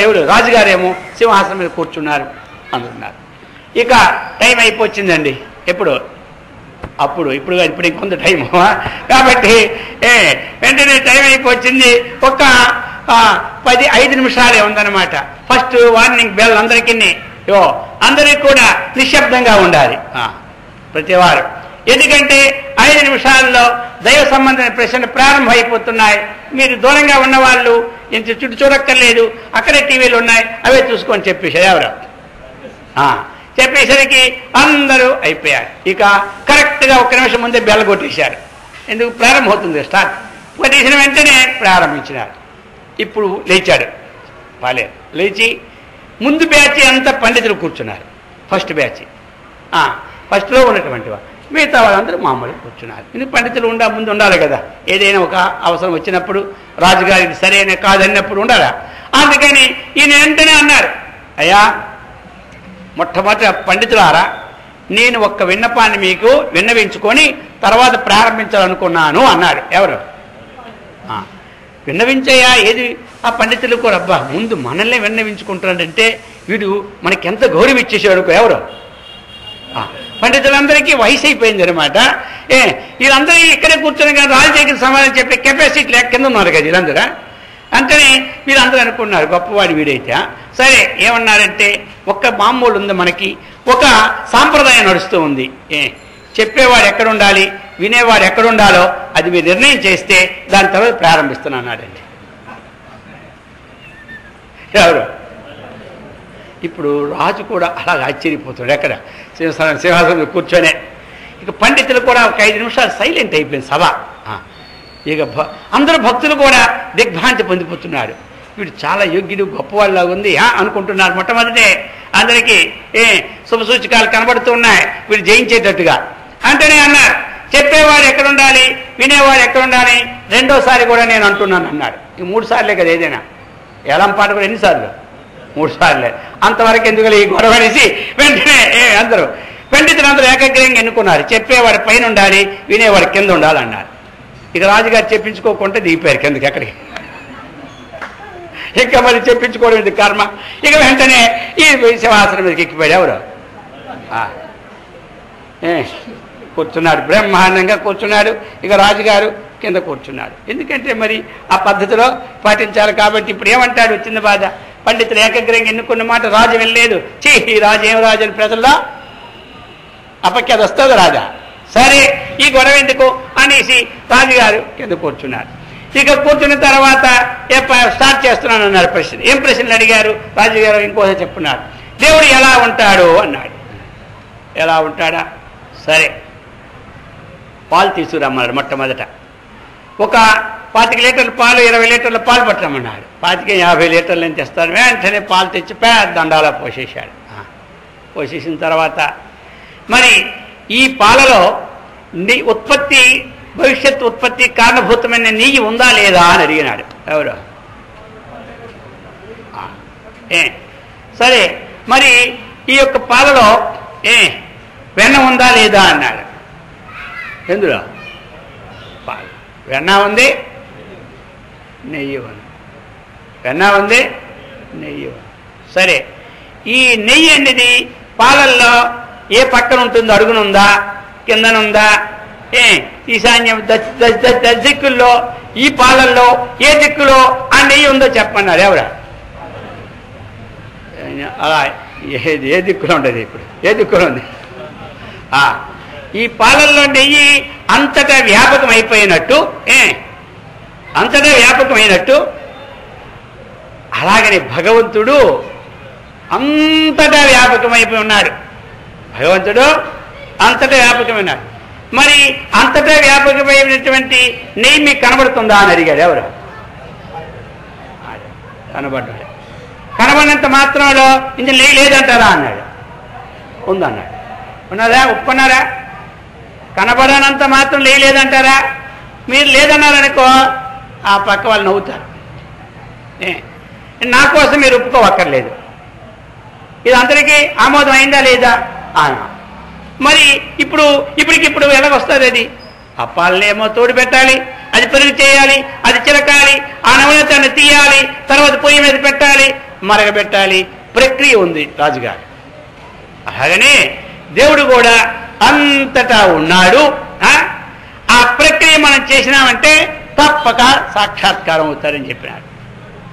ఎవరు? రాజుగారేమో సింహాసనం మీద కూర్చున్నారు అందుకున్నారు. ఇక టైం అయిపోయిందండి. ఇప్పుడు ఇంకొంత టైం కాబట్టి వెంటనే టైం అయిపోయింది. ఒక 5 నిమిషాలే ఉందన్నమాట. ఫస్ట్ వార్నింగ్ బెల్ అందరికీ అందరికీ కూడా నిశ్శబ్దంగా ఉండాలి ప్రతివారు. ఎందుకంటే 5 నిమిషాల్లో దైవ సంబంధమైన ప్రశ్నలు ప్రారంభం అయిపోతున్నాయి. మీరు దూరంగా ఉన్నవాళ్ళు ఇంత చుట్టూ చూడక్కర్లేదు, అక్కడే టీవీలు ఉన్నాయి, అవే చూసుకొని చెప్పేశారు. ఎవరు చెప్పేసరికి అందరూ అయిపోయారు. ఇక కరెక్ట్గా 1 నిమిషం ముందే బెల్ల కొట్టేశారు. ఎందుకు ప్రారంభమవుతుంది స్టార్ట్. కొట్టేసిన వెంటనే ప్రారంభించినారు. ఇప్పుడు లేచాడు పాలేరు. లేచి ముందు బ్యాచ్ అంతా పండితులు కూర్చున్నారు. ఫస్ట్ బ్యాచ్ ఫస్ట్లో ఉన్నటువంటి మిగతా వాళ్ళందరూ మామూలుగా కూర్చున్నారు. ఇది పండితులు ముందు ఉండాలి కదా, ఏదైనా ఒక అవసరం వచ్చినప్పుడు రాజుగారికి సరైన కాదన్నప్పుడు ఉండాలా. అందుకని ఈయన వెంటనే అన్నారు, అయ్యా మొట్టమొదటి పండితులారా, నేను ఒక్క విన్నపాన్ని మీకు విన్నవించుకొని తర్వాత ప్రారంభించాలనుకున్నాను అన్నాడు. ఎవరు? విన్నవించయ్యా. ఏది? ఆ పండితులు కూడా అబ్బా ముందు మనల్ని విన్నవించుకుంటాడంటే వీడు మనకి ఎంత గౌరవం ఇచ్చేసాడు. ఎవరు? పండితులందరికీ వయసు అయిపోయింది అనమాట. వీళ్ళందరూ ఇక్కడే కూర్చొని కానీ రాజు దగ్గర సమాధానం చెప్పే కెపాసిటీ లేక కింద ఉన్నారు కదా వీళ్ళందరూ. అంటేనే వీళ్ళందరూ అనుకున్నారు గొప్పవాడు వీడైతే. సరే ఏమన్నారంటే, ఒక్క మామూలు ఉంది మనకి, ఒక సాంప్రదాయం నడుస్తూ ఉంది. చెప్పేవాడు ఎక్కడ ఉండాలి, వినేవాడు ఎక్కడ ఉండాలో అది మీరు నిర్ణయం చేస్తే దాని తర్వాత ప్రారంభిస్తున్నాడండి. ఎవరు? ఇప్పుడు రాజు కూడా అలాగ ఆశ్చర్యపోతాడు. ఎక్కడ? సింహాసనం కూర్చొనే. ఇక పండితులు కూడా ఒక 5 నిమిషాలు సైలెంట్ అయిపోయింది సభ. ఇక అందరూ భక్తులు కూడా దిగ్భ్రాంతి పొందిపోతున్నారు. వీడు చాలా యోగ్యుడు గొప్పవాళ్ళలాగా ఉంది అనుకుంటున్నారు. మొట్టమొదటే అందరికీ శుభసూచకాలు కనబడుతూ ఉన్నాయి వీడు జయించేటట్టుగా. అంటేనే అన్నారు, చెప్పేవాడు ఎక్కడ ఉండాలి, వినేవాడు ఎక్కడ ఉండాలి, రెండోసారి కూడా నేను అంటున్నాను అన్నాడు. ఈ 3 సార్లే కదా ఏదైనా. ఎలం పాట కూడా ఎన్నిసార్లు? 3 సార్లే. అంతవరకు ఎందుకు ఈ గొడవ అనేసి వెంటనే అందరూ పండితులందరూ ఏకగ్రీయంగా ఎన్నుకున్నారు. చెప్పేవాడు పైన ఉండాలి, వినేవాడు కింద ఉండాలన్నారు. ఇక రాజుగారు చెప్పించుకోకుండా దిగిపోయారు కిందకి. ఎక్కడికి? ఇంకా మరి చెప్పించుకోవడం ఇది కర్మ. ఇక వెంటనే ఈ సింహాసనం మీదకి ఎక్కిపోయాడు. ఎవరు? కూర్చున్నాడు, బ్రహ్మాండంగా కూర్చున్నాడు. ఇక రాజుగారు కింద కూర్చున్నాడు. ఎందుకంటే మరి ఆ పద్ధతిలో పాటించాలి కాబట్టి. ఇప్పుడు ఏమంటాడు? వచ్చిన బాధ. పండితులు ఏకగ్రంగా ఎన్నుకున్న మాట రాజు వెళ్ళలేదు. ఈ రాజు ఏం రాజు అని ప్రజల్లో అపఖ్యాతి వస్తుంది రాజా. సరే ఈ గొడవ ఎందుకు అనేసి రాజుగారు కింద కూర్చున్నారు. ఇక కూర్చున్న తర్వాత స్టార్ట్ చేస్తున్నాను అన్నారు ప్రశ్న. ఏం ప్రశ్నలు అడిగారు? రాజుగారు ఇంకోసారి చెప్పున్నారు. దేవుడు ఎలా ఉంటాడు అన్నాడు. ఎలా ఉంటాడా? సరే పాలు తీసుకురమ్మన్నాడు. మొట్టమొదట ఒక 25 లీటర్ల పాలు 20 లీటర్ల పాలు పట్టమన్నాడు. 50 లీటర్లు అని తెస్తాను. వెంటనే పాలు తెచ్చి పెద్ద దండాలో పోసేశాడు. పోసేసిన తర్వాత మరి ఈ పాలలో ఉత్పత్తి, భవిష్యత్ ఉత్పత్తి కారణభూతమైన నెయ్యి ఉందా లేదా అని అడిగినాడు. ఎవరు? సరే మరి ఈ యొక్క పాలలో వెన్న ఉందా లేదా అన్నాడు. ఎందులో? పాలు. వెన్న ఉంది, నెయ్యి ఉంది. వెన్న ఉంది, నెయ్యి ఉంది. సరే ఈ నెయ్యి అనేది పాలల్లో ఏ పక్కన ఉంటుందో? అడుగునుందా, కిందనుందా, ఈశాన్యం దిక్కుల్లో, ఈ పాలల్లో ఏ దిక్కులో ఆ నెయ్యి ఉందో చెప్పన్నారు. ఎవరా? అలా ఏ దిక్కులో ఉండదు. ఇప్పుడు ఏ దిక్కులో ఉంది? ఈ పాలల్లో నెయ్యి అంతటా వ్యాపకం అయిపోయినట్టు, అంతటా వ్యాపకమైనట్టు అలాగని భగవంతుడు అంతటా వ్యాపకమైపోయి ఉన్నాడు. భగవంతుడు అంతటా వ్యాపకమైనాడు. మరి అంతటా వ్యాపకమైనటువంటి నెయ్యి మీకు కనబడుతుందా అని అడిగాడు. ఎవరు? కనబడ్డాడు. కనబడినంత మాత్రంలో ఇంత నెయ్యి లేదంటారా అన్నాడు. ఉందన్నాడు. ఉన్నదా? ఒప్పుకున్నారా? కనబడనంత మాత్రం నెయ్యి లేదంటారా? మీరు లేదన్నారనుకో ఆ పక్క వాళ్ళు నవ్వుతారు. నా కోసం మీరు ఒప్పుకోవక్కర్లేదు. ఇది అందరికీ ఆమోదం అయిందా లేదా? మరి ఇప్పటికిప్పుడు ఎలాగొస్తుంది అది? ఆ పాలనేమో తోడు పెట్టాలి, అది పెరుగు చేయాలి, అది చిలకాలి, ఆ నవనతాన్ని తీయాలి, తర్వాత పొయ్యి మీద పెట్టాలి, మరగబెట్టాలి. ప్రక్రియ ఉంది రాజుగారు. అలాగనే దేవుడు కూడా అంతటా ఉన్నాడు. ఆ ప్రక్రియ మనం చేసినామంటే తప్పక సాక్షాత్కారం అవుతారని చెప్పినాడు.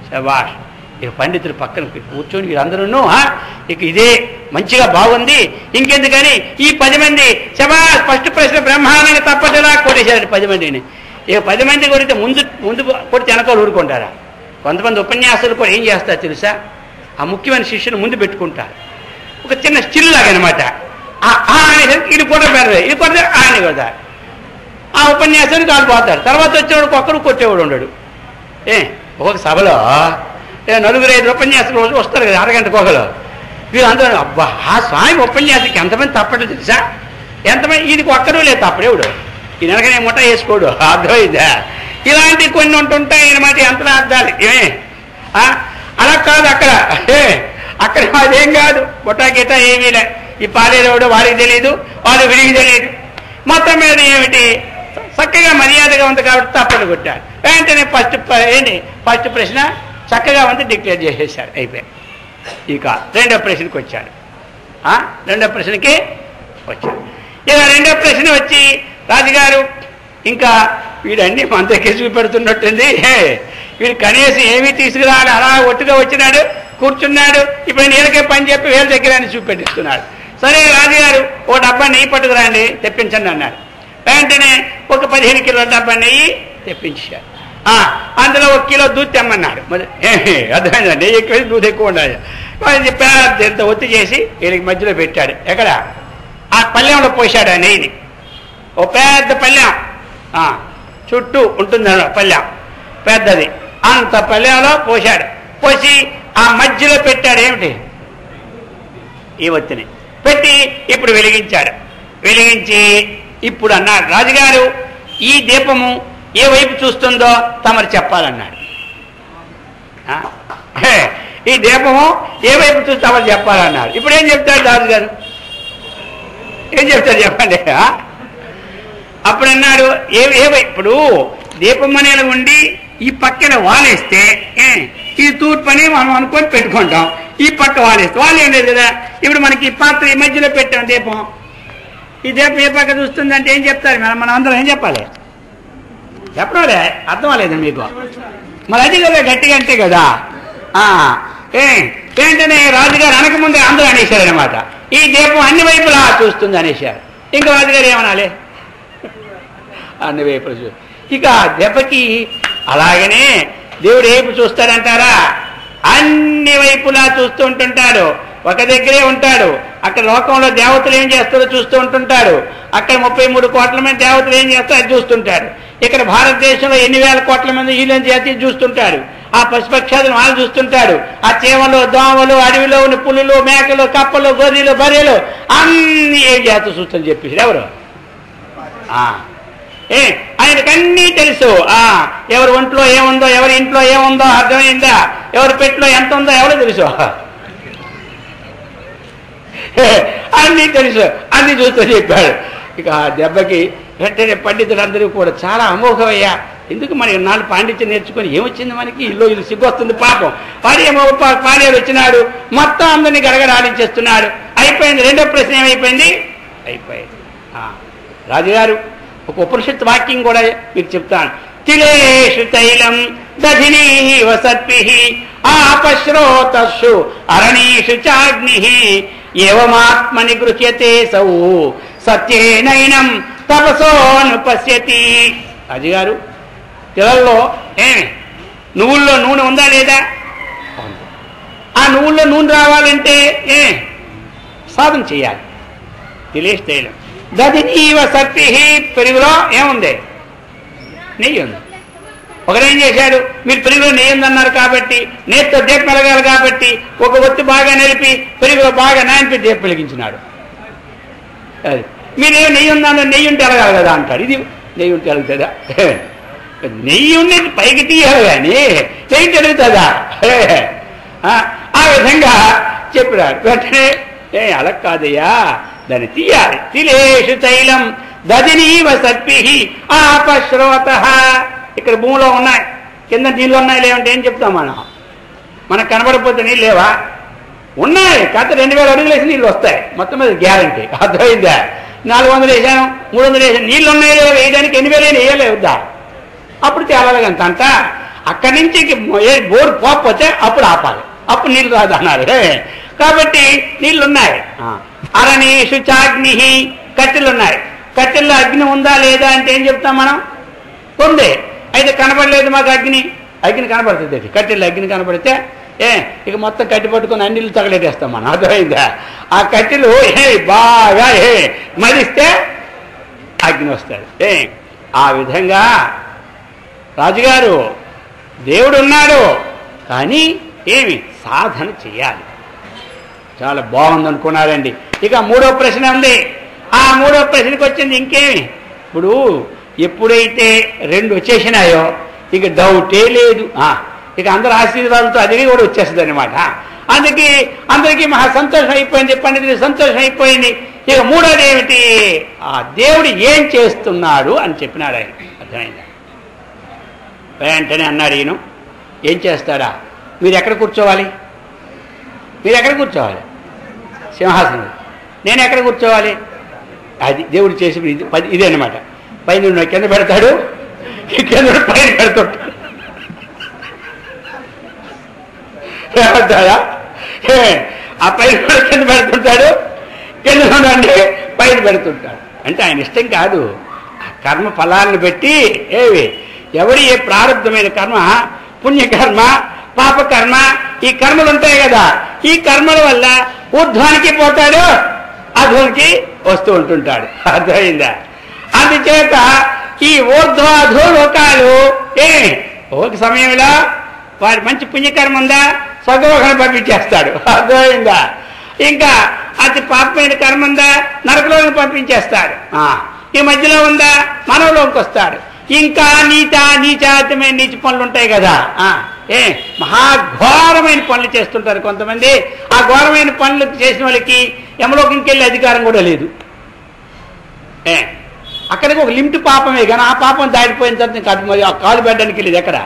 శభాష్. ఇక పండితులు పక్కన కూర్చొని వీరందరూ ఇక ఇదే మంచిగా బాగుంది, ఇంకెందుకని ఈ 10 మంది శభాష్ ఫస్ట్ ప్రశ్న బ్రహ్మాండంగా తప్పకుండా కొట్టేశారు 10 మందిని. ఇక 10 మంది కొడితే ముందు కొడితే వెనకాల ఊరుకుంటారా? కొంతమంది ఉపన్యాసాలు కూడా ఏం చేస్తారు తెలుసా? ఆ ముఖ్యమైన శిష్యుని ముందు పెట్టుకుంటారు. ఒక చిన్న స్టిల్ లాగా అనమాట. ఇది కూడా పెడతారు, ఇది కొడితే ఆయన కొడతారు. ఆ ఉపన్యాసానికి వాళ్ళు పోతారు. తర్వాత వచ్చేవాడు ఒక్కరు కొట్టేవాడు ఉండడు. ఒక్కొక్క సభలో 4-5 ఉపన్యాసాలు రోజు వస్తారు కదా, అరగంట కోకలో. వీళ్ళందరూ అబ్బా ఆ స్వామి ఉపన్యాసకి ఎంతమంది తప్పటం తెలుసా? ఎంతమంది ఈయనకి ఒక్కడూ లేదు తప్పుడేవుడు ఈ నెలకనే ముఠ వేసుకోడు అర్థమైందా ఇలాంటి కొన్ని ఉంటుంటాయి అనమాట అంతరార్థాలు ఏమే అలా కాదు అక్కడ అదేం కాదు ముఠా గీత ఏమీ లే ఈ పాలేరోడు వారికి తెలియదు వాడు విడికి తెలియదు మొత్తం మీద ఏమిటి చక్కగా మర్యాదగా ఉంది కాబట్టి తప్పలు కొట్టారు వెంటనే ఫస్ట్ ప్రశ్న చక్కగా ఉంది డిక్లేర్ చేసేసారు అయిపోయి ఇక రెండో ప్రశ్నకి వచ్చాడు రెండో ప్రశ్నకి వచ్చాడు ఇక రెండో ప్రశ్న వచ్చి రాజుగారు ఇంకా వీడన్నీ మందకి చూపెడుతున్నట్టుంది వీడు కనీసం ఏమీ తీసుకురాలి అలా ఒట్టుగా వచ్చినాడు కూర్చున్నాడు ఇప్పుడు నీళ్ళకే పని చెప్పి వేల దగ్గర అని చూపెట్టిస్తున్నాడు సరే రాజుగారు ఓ డబ్బా నెయ్యి పట్టుకురండి తెప్పించండి అన్నారు వెంటనే ఒక 15 కిలోల డబ్బా నెయ్యి తెప్పించారు అందులో 1 కిలో దూద్ తెమ్మన్నాడు మరి అర్థమైందా నెయ్యి ఎక్కువ దూద్ ఎక్కువ ఉండాలి పెద్ద ఒత్తి చేసి వీళ్ళకి మధ్యలో పెట్టాడు ఎక్కడ ఆ పళ్ళెంలో పోసాడు ఆ నెయ్యిని ఓ పెద్ద పళ్ళెం చుట్టూ ఉంటుంది పళ్ళెం పెద్దది అంత పళ్ళెంలో పోసాడు పోసి ఆ మధ్యలో పెట్టాడు ఏమిటి ఈ ఒత్తిని పెట్టి ఇప్పుడు వెలిగించాడు వెలిగించి ఇప్పుడు అన్నాడు రాజుగారు ఈ దీపము ఏ వైపు చూస్తుందో తమరు చెప్పాలన్నాడు ఈ దీపము ఏ వైపు చూసి తమరు చెప్పాలన్నాడు ఇప్పుడు ఏం చెప్తాడు రాజుగారు ఏం చెప్తాడు చెప్పండి అప్పుడు అన్నాడు ఇప్పుడు దీపం అనేది ఉండి ఈ పక్కన వాలేస్తే ఈ తూర్పు అని మనం అనుకొని పెట్టుకుంటాం ఈ పక్క వాలేస్తే వాళ్ళు ఏం లేదు కదా ఇప్పుడు మనకి ఈ పాత్ర ఈ మధ్యలో పెట్టాం దీపం ఈ దీపం ఏ పక్క చూస్తుందంటే ఏం చెప్తారు మనం అందరం ఏం చెప్పాలి చెప్పడే అర్థం అవ్వలేదు మీకు మరి అది కదా గట్టిగా అంటే కదా ఏంటనే రాజుగారు అనకముందే అందరూ అనేశారు అనమాట ఈ దీపం అన్ని వైపులా చూస్తుంది అనేశారు ఇంకా రాజుగారు ఏమనాలి అన్ని వైపులు చూ ఇక దెబ్బకి అలాగనే దేవుడు ఏపు చూస్తాడంటారా అన్ని వైపులా చూస్తూ ఉంటుంటాడు ఒక దగ్గరే ఉంటాడు అక్కడ లోకంలో దేవతలు ఏం చేస్తారో చూస్తూ ఉంటుంటాడు అక్కడ 33 కోట్ల మంది దేవతలు ఏం చేస్తారో అది చూస్తుంటాడు ఇక్కడ భారతదేశంలో ఎన్ని వేల కోట్ల మంది వీళ్ళని చేతి చూస్తుంటాడు ఆ పశుపక్షాదులు వాళ్ళు చూస్తుంటాడు ఆ చీమలు దోమలు అడవిలో ఉన్న పులులు మేకలు కప్పలు గొర్రెలు బర్రెలు అన్ని ఏం చేస్తూ చూస్తని చెప్పేసి ఎవరు ఆయనకన్నీ తెలుసు ఎవరి ఒంట్లో ఏముందో ఎవరి ఇంట్లో ఏముందో అర్థమైందా ఎవరి పెట్లో ఎంత ఉందో ఎవరో తెలుసు అన్నీ తెలుసు అన్ని చూస్తూ చెప్పాడు ఇక దెబ్బకి వెంటనే పండితులందరూ కూడా చాలా అమోఘమయ్యా ఎందుకు మనకి 4 పాండిత్యం నేర్చుకొని ఏమొచ్చింది మనకి ఇల్లు ఇది సిగ్గొస్తుంది పాపం వాడేమో పాలేరు వచ్చినాడు మొత్తం అందరినీ గడగడాడించేస్తున్నాడు అయిపోయింది రెండో ప్రశ్న ఏమైపోయింది అయిపోయింది రాజుగారు ఒక ఉపనిషత్ వాక్యం కూడా మీకు చెప్తాను తిలేషు తైలం దధినీ వసత్పి ఆపశ్రోతస్సు అరణీషు చాగ్ని ఏవమాత్మని గృహ్యతే సౌ సత్యేనైనం తపసోనుపశ్యతి రాజుగారు తిలల్లో నువ్వుల్లో నూనె ఉందా లేదా ఆ నువ్వుల్లో నూనె రావాలంటే సాధన చేయాలి తిలేషు తైలం దధినీవ సత్తి పెరుగులో ఏముంది నెయ్యి ఉంది ఒకరేం చేశాడు మీరు పెరుగులో నెయ్యి ఉందన్నారు కాబట్టి నేతితో దీపం వెలగాలి కాబట్టి ఒక ఒత్తి బాగా నిలిపి పెరుగులో బాగా నానిపి దీపం వెలిగించినాడు అది మీరేమో నెయ్యి ఉందన్నారు నెయ్యి ఉంటే ఎలగాలి కదా అంటారు ఇది నెయ్యి ఉంటే ఎలుగుతుందా నెయ్యి ఉండేది పైకి తీయాలి కానీ నెయ్యి తెలుగుతుందా ఆ విధంగా చెప్పినాడు వెంటనే అలా కాదయ్యా దాన్ని తీయాలి తిలేషు తైలం దధినీవ సత్పి ఆపశ్రోత ఇక్కడ భూమిలో ఉన్నాయి కింద నీళ్ళు ఉన్నాయి లేవంటే ఏం చెప్తాం మనకు కనబడిపోతే నీళ్ళు లేవా ఉన్నాయి కాకపోతే 2000 అడుగులు వేసి నీళ్ళు వస్తాయి మొత్తం మీద గ్యారంటీ అర్థమైందా 400 వేసాను 300 వేసాను నీళ్ళు ఉన్నాయి వేయడానికి 2000 వేయలేవుద్దా అప్పుడు తేలాలి అంత అక్కడి నుంచి బోరు పోకపోతే అప్పుడు ఆపాలి అప్పుడు నీళ్ళు రాదన్నారు కాబట్టి నీళ్ళున్నాయి అరణీషు చాగ్ని కట్టెలున్నాయి కట్టెల్లో అగ్ని ఉందా లేదా అంటే ఏం చెప్తాం మనం ఉంది అయితే కనపడలేదు మాకు అగ్ని కనపడుతుంది కట్టెల్లో అగ్ని కనపడితే ఇక మొత్తం కట్టి పట్టుకొని అన్ని నీళ్ళు తగలేటేస్తాం మనం అర్థమైందా ఆ కట్టెలు బాగా మరిస్తే అగ్ని వస్తుంది ఆ విధంగా రాజుగారు దేవుడు ఉన్నాడు కానీ సాధన చేయాలి చాలా బాగుంది అనుకున్నారండి ఇక 3వ ప్రశ్న ఉంది ఆ మూడో ప్రశ్నకి వచ్చింది ఇంకేమి. ఇప్పుడు ఎప్పుడైతే 2 వచ్చేసినాయో ఇక డౌటే లేదు. ఇక అందరు ఆశీర్వాదంతో అది కూడా వచ్చేస్తుంది అనమాట. అందుకే అందరికీ మహా సంతోషం అయిపోయింది, పండితుడికి సంతోషం అయిపోయింది. ఇక మూడోది ఏమిటి, ఆ దేవుడు ఏం చేస్తున్నాడు అని చెప్పినాడు ఆయన. అర్థమైందా? వెంటనే అన్నాడు ఈయన, ఏం చేస్తాడా, మీరు ఎక్కడ కూర్చోవాలి, మీరు ఎక్కడ కూర్చోవాలి, సింహాసనం. నేను ఎక్కడ కూర్చోవాలి, అది దేవుడు చేసి ఇదే అనమాట. పైన కింద పెడతాడు, కింద పైన పెడుతుంటాడు. ఏమంటారా, ఆ పైన కింద పెడుతుంటాడు, కింద నుండి పైన పెడుతుంటాడు. అంటే ఆయన ఇష్టం కాదు, ఆ కర్మ ఫలాలను పెట్టి ఎవరి ఏ ప్రారంభమైన కర్మ, పుణ్యకర్మ పాపకర్మ, ఈ కర్మలు ఉంటాయి కదా, ఈ కర్మల వల్ల ఊర్ధ్వానికి పోతాడు, అధోనికి వస్తూ ఉంటుంటాడు. అర్థమైందా? అందుచేత ఈ ఊర్ధ్వాధో లోకాలు ఒక సమయంలో వారి మంచి పుణ్యకర్మ ఉందా, స్వర్గలోకాన్ని పంపించేస్తాడు. అర్థమైందా? ఇంకా అతి పాపమైన కర్మ ఉందా, నరకలోకి పంపించేస్తాడు. ఈ మధ్యలో ఉందా, మనవలోకి వస్తాడు. ఇంకా నీచాతమైన నీచ పనులు ఉంటాయి కదా, మహాఘోరమైన పనులు చేస్తుంటారు కొంతమంది. ఆ ఘోరమైన పనులు చేసిన వాళ్ళకి యమలోకంకి వెళ్ళే అధికారం కూడా లేదు. అక్కడికి ఒక లిమిట్ పాపమే కానీ ఆ పాపం దాటిపోయిన తర్వాత మరి ఆ కాలు పెట్టడానికి వెళ్ళేది ఎక్కడ,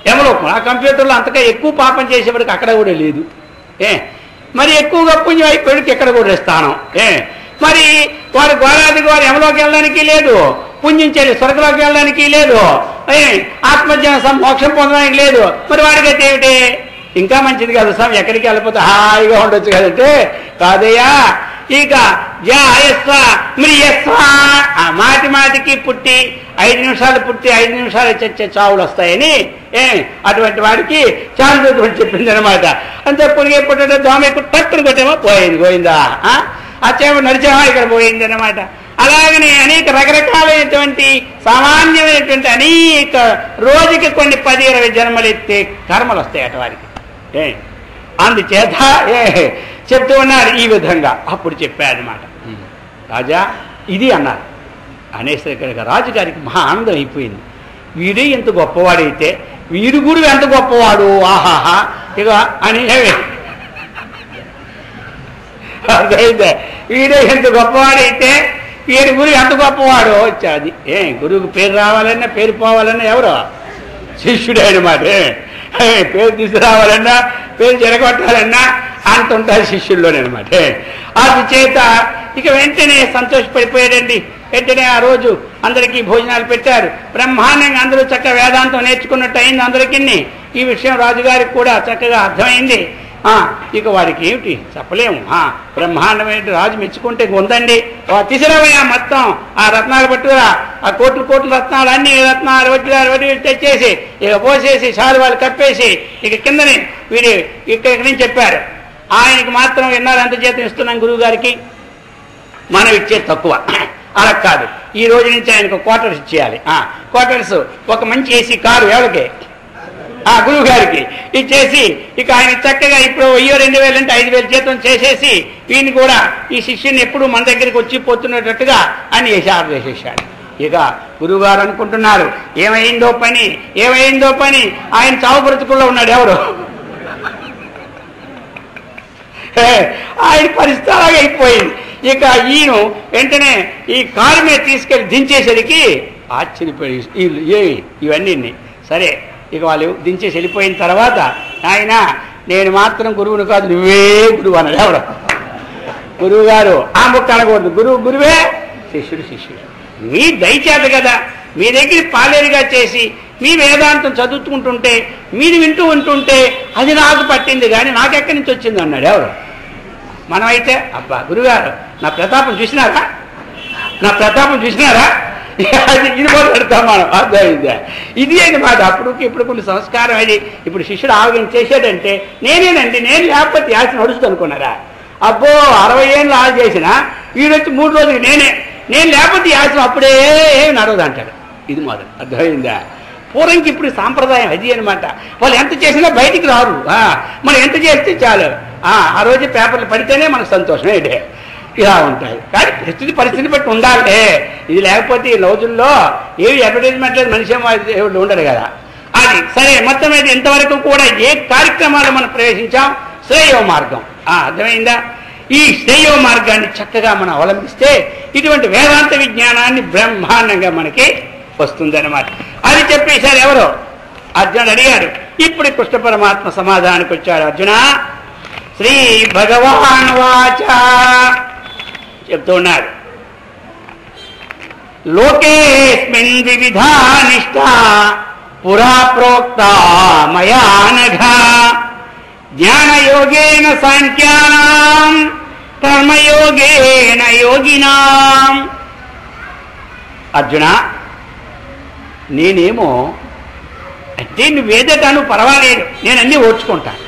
యమలోకం. ఆ కంప్యూటర్లో అంతగా ఎక్కువ పాపం చేసేవాడికి అక్కడ కూడా లేదు. మరి ఎక్కువగా పుణ్యం అయిపోయాడికి ఎక్కడ కూడా స్థానం. మరి వారు ఘోరాది ఘోర యమలోకి వెళ్ళడానికి లేదు, పుణ్యం చేయాలి స్వర్గలోకి వెళ్ళడానికి లేదు, ఆత్మజ్ఞాన మోక్షం పొందడానికి లేదు. మరి వాడికైతే ఏమిటి, ఇంకా మంచిది కదా స్వామి, ఎక్కడికి వెళ్ళిపోతే హాయిగా ఉండొచ్చు కదంటే, కాదయ్యా. ఇక జాయస్వ మ్రియస్వ, మాటి మాటికి పుట్టి 5 నిమిషాలు పుట్టి 5 నిమిషాలు చచ్చే చావులు వస్తాయని అటువంటి వాడికి చాలా చెప్పింది అనమాట. అంతే పురిగే పుట్టే దోమ ఎక్కువ టక్కును కొట్టేమో పోయింది, పోయిందా, అచ్చేమో నడిచేమో ఇక్కడ పోయింది అనమాట. అలాగనే అనేక రకరకాలైనటువంటి సామాన్యమైనటువంటి అనేక రోజుకి కొన్ని 10-20 జన్మలు ఎత్తే కర్మలు వస్తాయి అటు వారికి. అందుచేత చెప్తూ ఉన్నారు ఈ విధంగా. అప్పుడు చెప్పారనమాట, రాజా ఇది అన్నారు. అనేసరికి రాజుగారికి మహా ఆనందం అయిపోయింది. వీడే ఎంత గొప్పవాడైతే వీడు గురువు ఎంత గొప్పవాడు, ఆహాహా ఇక అని అర్థమైందే. వీడే ఎంత గొప్పవాడైతే వీడి గురువు ఎంత గొప్పవాడు వచ్చాది. గురువుకి పేరు రావాలన్నా పేరు పోవాలన్నా ఎవరో శిష్యుడే అనమాట. పేరు తీసుకురావాలన్నా పేరు జరగొట్టాలన్నా అంత ఉంటారు శిష్యుల్లోనే అనమాట. అందుచేత ఇక వెంటనే సంతోషపడిపోయాడండి. వెంటనే ఆ రోజు అందరికీ భోజనాలు పెట్టారు. బ్రహ్మాండంగా అందరూ చక్కగా వేదాంతం నేర్చుకున్నట్టు అయింది అందరికీ. ఈ విషయం రాజుగారికి కూడా చక్కగా అర్థమైంది. ఇక వారికి ఏమిటి చెప్పలేము. బ్రహ్మాండమైన రాజు మెచ్చుకుంటే ఉందండి, తీసుకురావయ్యా మొత్తం ఆ రత్నాలు పట్టుకురా, ఆ కోట్లు కోట్ల రత్నాలు అన్ని రత్నాలు వడ్డీ తెచ్చేసి ఇక పోసేసి శాలువాలు కప్పేసి ఇక కిందని వీడి ఇక్కడి నుంచి చెప్పారు. ఆయనకి మాత్రం విన్నారు ఎంత జీతం ఇస్తున్నాం గురువు గారికి, మనం ఇచ్చేది తక్కువ. అలా కాదు, ఈ రోజు నుంచి ఆయనకు క్వార్టర్స్ ఇచ్చేయాలి. క్వార్టర్స్ ఒక మంచి ఏసీ కారు ఎవరికి, గురువు గారికి ఇచ్చేసి ఇక ఆయన చక్కగా ఇప్పుడు 1000-2000 అంటే 5000 జీతం చేసేసి వీడిని కూడా ఈ శిష్యుని ఎప్పుడు మన దగ్గరికి వచ్చి పోతున్నట్టుగా అని ఆర్డర్ చేసేసాడు. ఇక గురువుగారు అనుకుంటున్నారు ఏమైందో పని, ఏమైందో పని. ఆయన చావు బ్రతుకుల్లో ఉన్నాడు ఎవరు, ఆయన పరిస్థితి అలాగే అయిపోయింది. ఇక ఈయన వెంటనే ఈ కారు మీద తీసుకెళ్లి దించేసరికి ఆశ్చర్యపోయి ఇవన్నీ సరే. ఇక వాళ్ళు దించేసి వెళ్ళిపోయిన తర్వాత ఆయన నేను మాత్రం గురువును కాదు నువ్వే గురువు అన్నాడు. ఎవరు గురువు గారు ఆ ముక్క అనకూడదు, గురువు గురువే, శిష్యుడు శిష్యుడు. మీ దయచేత కదా మీ దగ్గర పాలేరుగా చేసి మీ వేదాంతం చదువుతుంటుంటే మీరు వింటూ ఉంటుంటే అది నాకు పట్టింది కానీ నాకెక్కడి నుంచి వచ్చింది అన్నాడు. ఎవరు మనమైతే అబ్బా గురుగారు నా ప్రతాపం చూసినారా, నా ప్రతాపం చూసినారా, ఇది కూడా పెడతాం మనం. అర్థమైందా? ఇది అనమాట. అప్పుడు ఇప్పుడు కొన్ని సంస్కారం అది. ఇప్పుడు శిష్యుడు ఆరోగ్యం చేసాడంటే నేనేనండి, నేను లేకపోతే యాసి నడుస్తూ అనుకున్నారా? అబ్బో 60 ఏళ్ళు ఆలు చేసిన వీడొచ్చి 3 రోజులు నేను లేకపోతే యాసిన అప్పుడే ఏమి నడవదు అంటాడు. ఇది మొదలు. అర్థమైందా? పూర్వంకి ఇప్పుడు సాంప్రదాయం అది అనమాట. వాళ్ళు ఎంత చేసినా బయటికి రారు. మనం ఎంత చేస్తే చాలు. ఆ రోజు పేపర్లు పడితేనే మనకు సంతోషం. ఏంటి ఇలా ఉంటాయి. కానీ పరిస్థితిని బట్టి ఉండాలి. ఇది లేకపోతే ఈ రోజుల్లో ఏవి అడ్వర్టైజ్మెంట్ లేదు, మనిషి దేవుడు ఉండడు కదా. అది సరే. మొత్తం మీద ఇంతవరకు కూడా ఏ కార్యక్రమాలు మనం ప్రవేశించాం? శ్రేయో మార్గం. అర్థమైందా? ఈ శ్రేయో మార్గాన్ని చక్కగా మనం అవలంబిస్తే ఇటువంటి వేదాంత విజ్ఞానాన్ని బ్రహ్మాండంగా మనకి వస్తుందన్నమాట. అది చెప్పేశారు ఎవరో అర్జునుడు అడిగాడు. ఇప్పుడు కృష్ణ పరమాత్మ సమాధానానికి వచ్చాడు. అర్జున, శ్రీ భగవాన్ వాచ చెప్తూ ఉన్నాడు. లోకేస్మిన్ వివిధా నిష్ఠా పురా ప్రోక్త మయా నఘ జ్ఞానయోగేన సాంఖ్యానాం కర్మయోగేన యోగినాం. అర్జున, నేనేమో అంటే నువ్వేదటాను పర్వాలేదు, నేను అన్నీ ఓర్చుకుంటాను.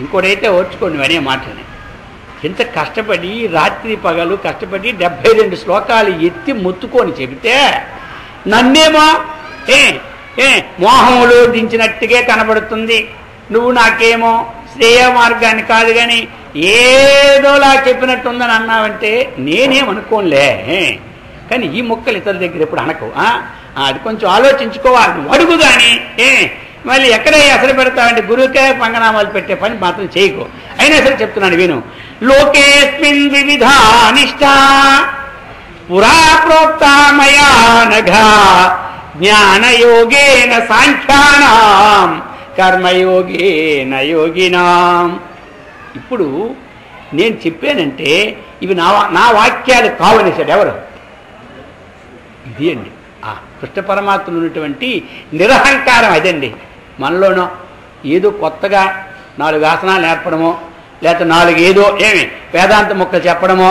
ఇంకోటైతే ఓర్చుకోండి అనే మాటని. ఇంత కష్టపడి రాత్రి పగలు కష్టపడి 72 శ్లోకాలు ఎత్తి మొత్తుకొని చెబితే నన్నేమో మోహములు దించినట్టుగా కనబడుతుంది. నువ్వు నాకేమో శ్రేయ మార్గాన్ని కాదు కానీ ఏదోలా చెప్పినట్టుందని అన్నావంటే నేనేమనుకోనులే. కానీ ఈ మొక్కలు ఇతరుల దగ్గర ఎప్పుడు అనకు. అది కొంచెం ఆలోచించుకోవాలి. నువ్వు అడుగు కానీ మళ్ళీ ఎక్కడ అసలు పెడతావంటే గురువుకే పంగనామాలు పెట్టే పని మాత్రం చేయకు. అయినా సరే చెప్తున్నాను విను. లోకేస్మిన్ వివిధా నిష్ఠా పురా ప్రోక్త మయా నఘ జ్ఞానయోగేన సాంఖ్యానాం కర్మయోగేన యోగినాం. ఇప్పుడు నేను చెప్పానంటే ఇవి నా వాక్యాలు కావనేసాడు ఎవరు? ఇది అండి కృష్ణ పరమాత్మలో ఉన్నటువంటి నిరహంకారం. అదండి మనలోనో ఏదో కొత్తగా 4 ఆసనాలు నేర్పడమో, లేకపోతే 4 ఏదో వేదాంత మొక్కలు చెప్పడమో,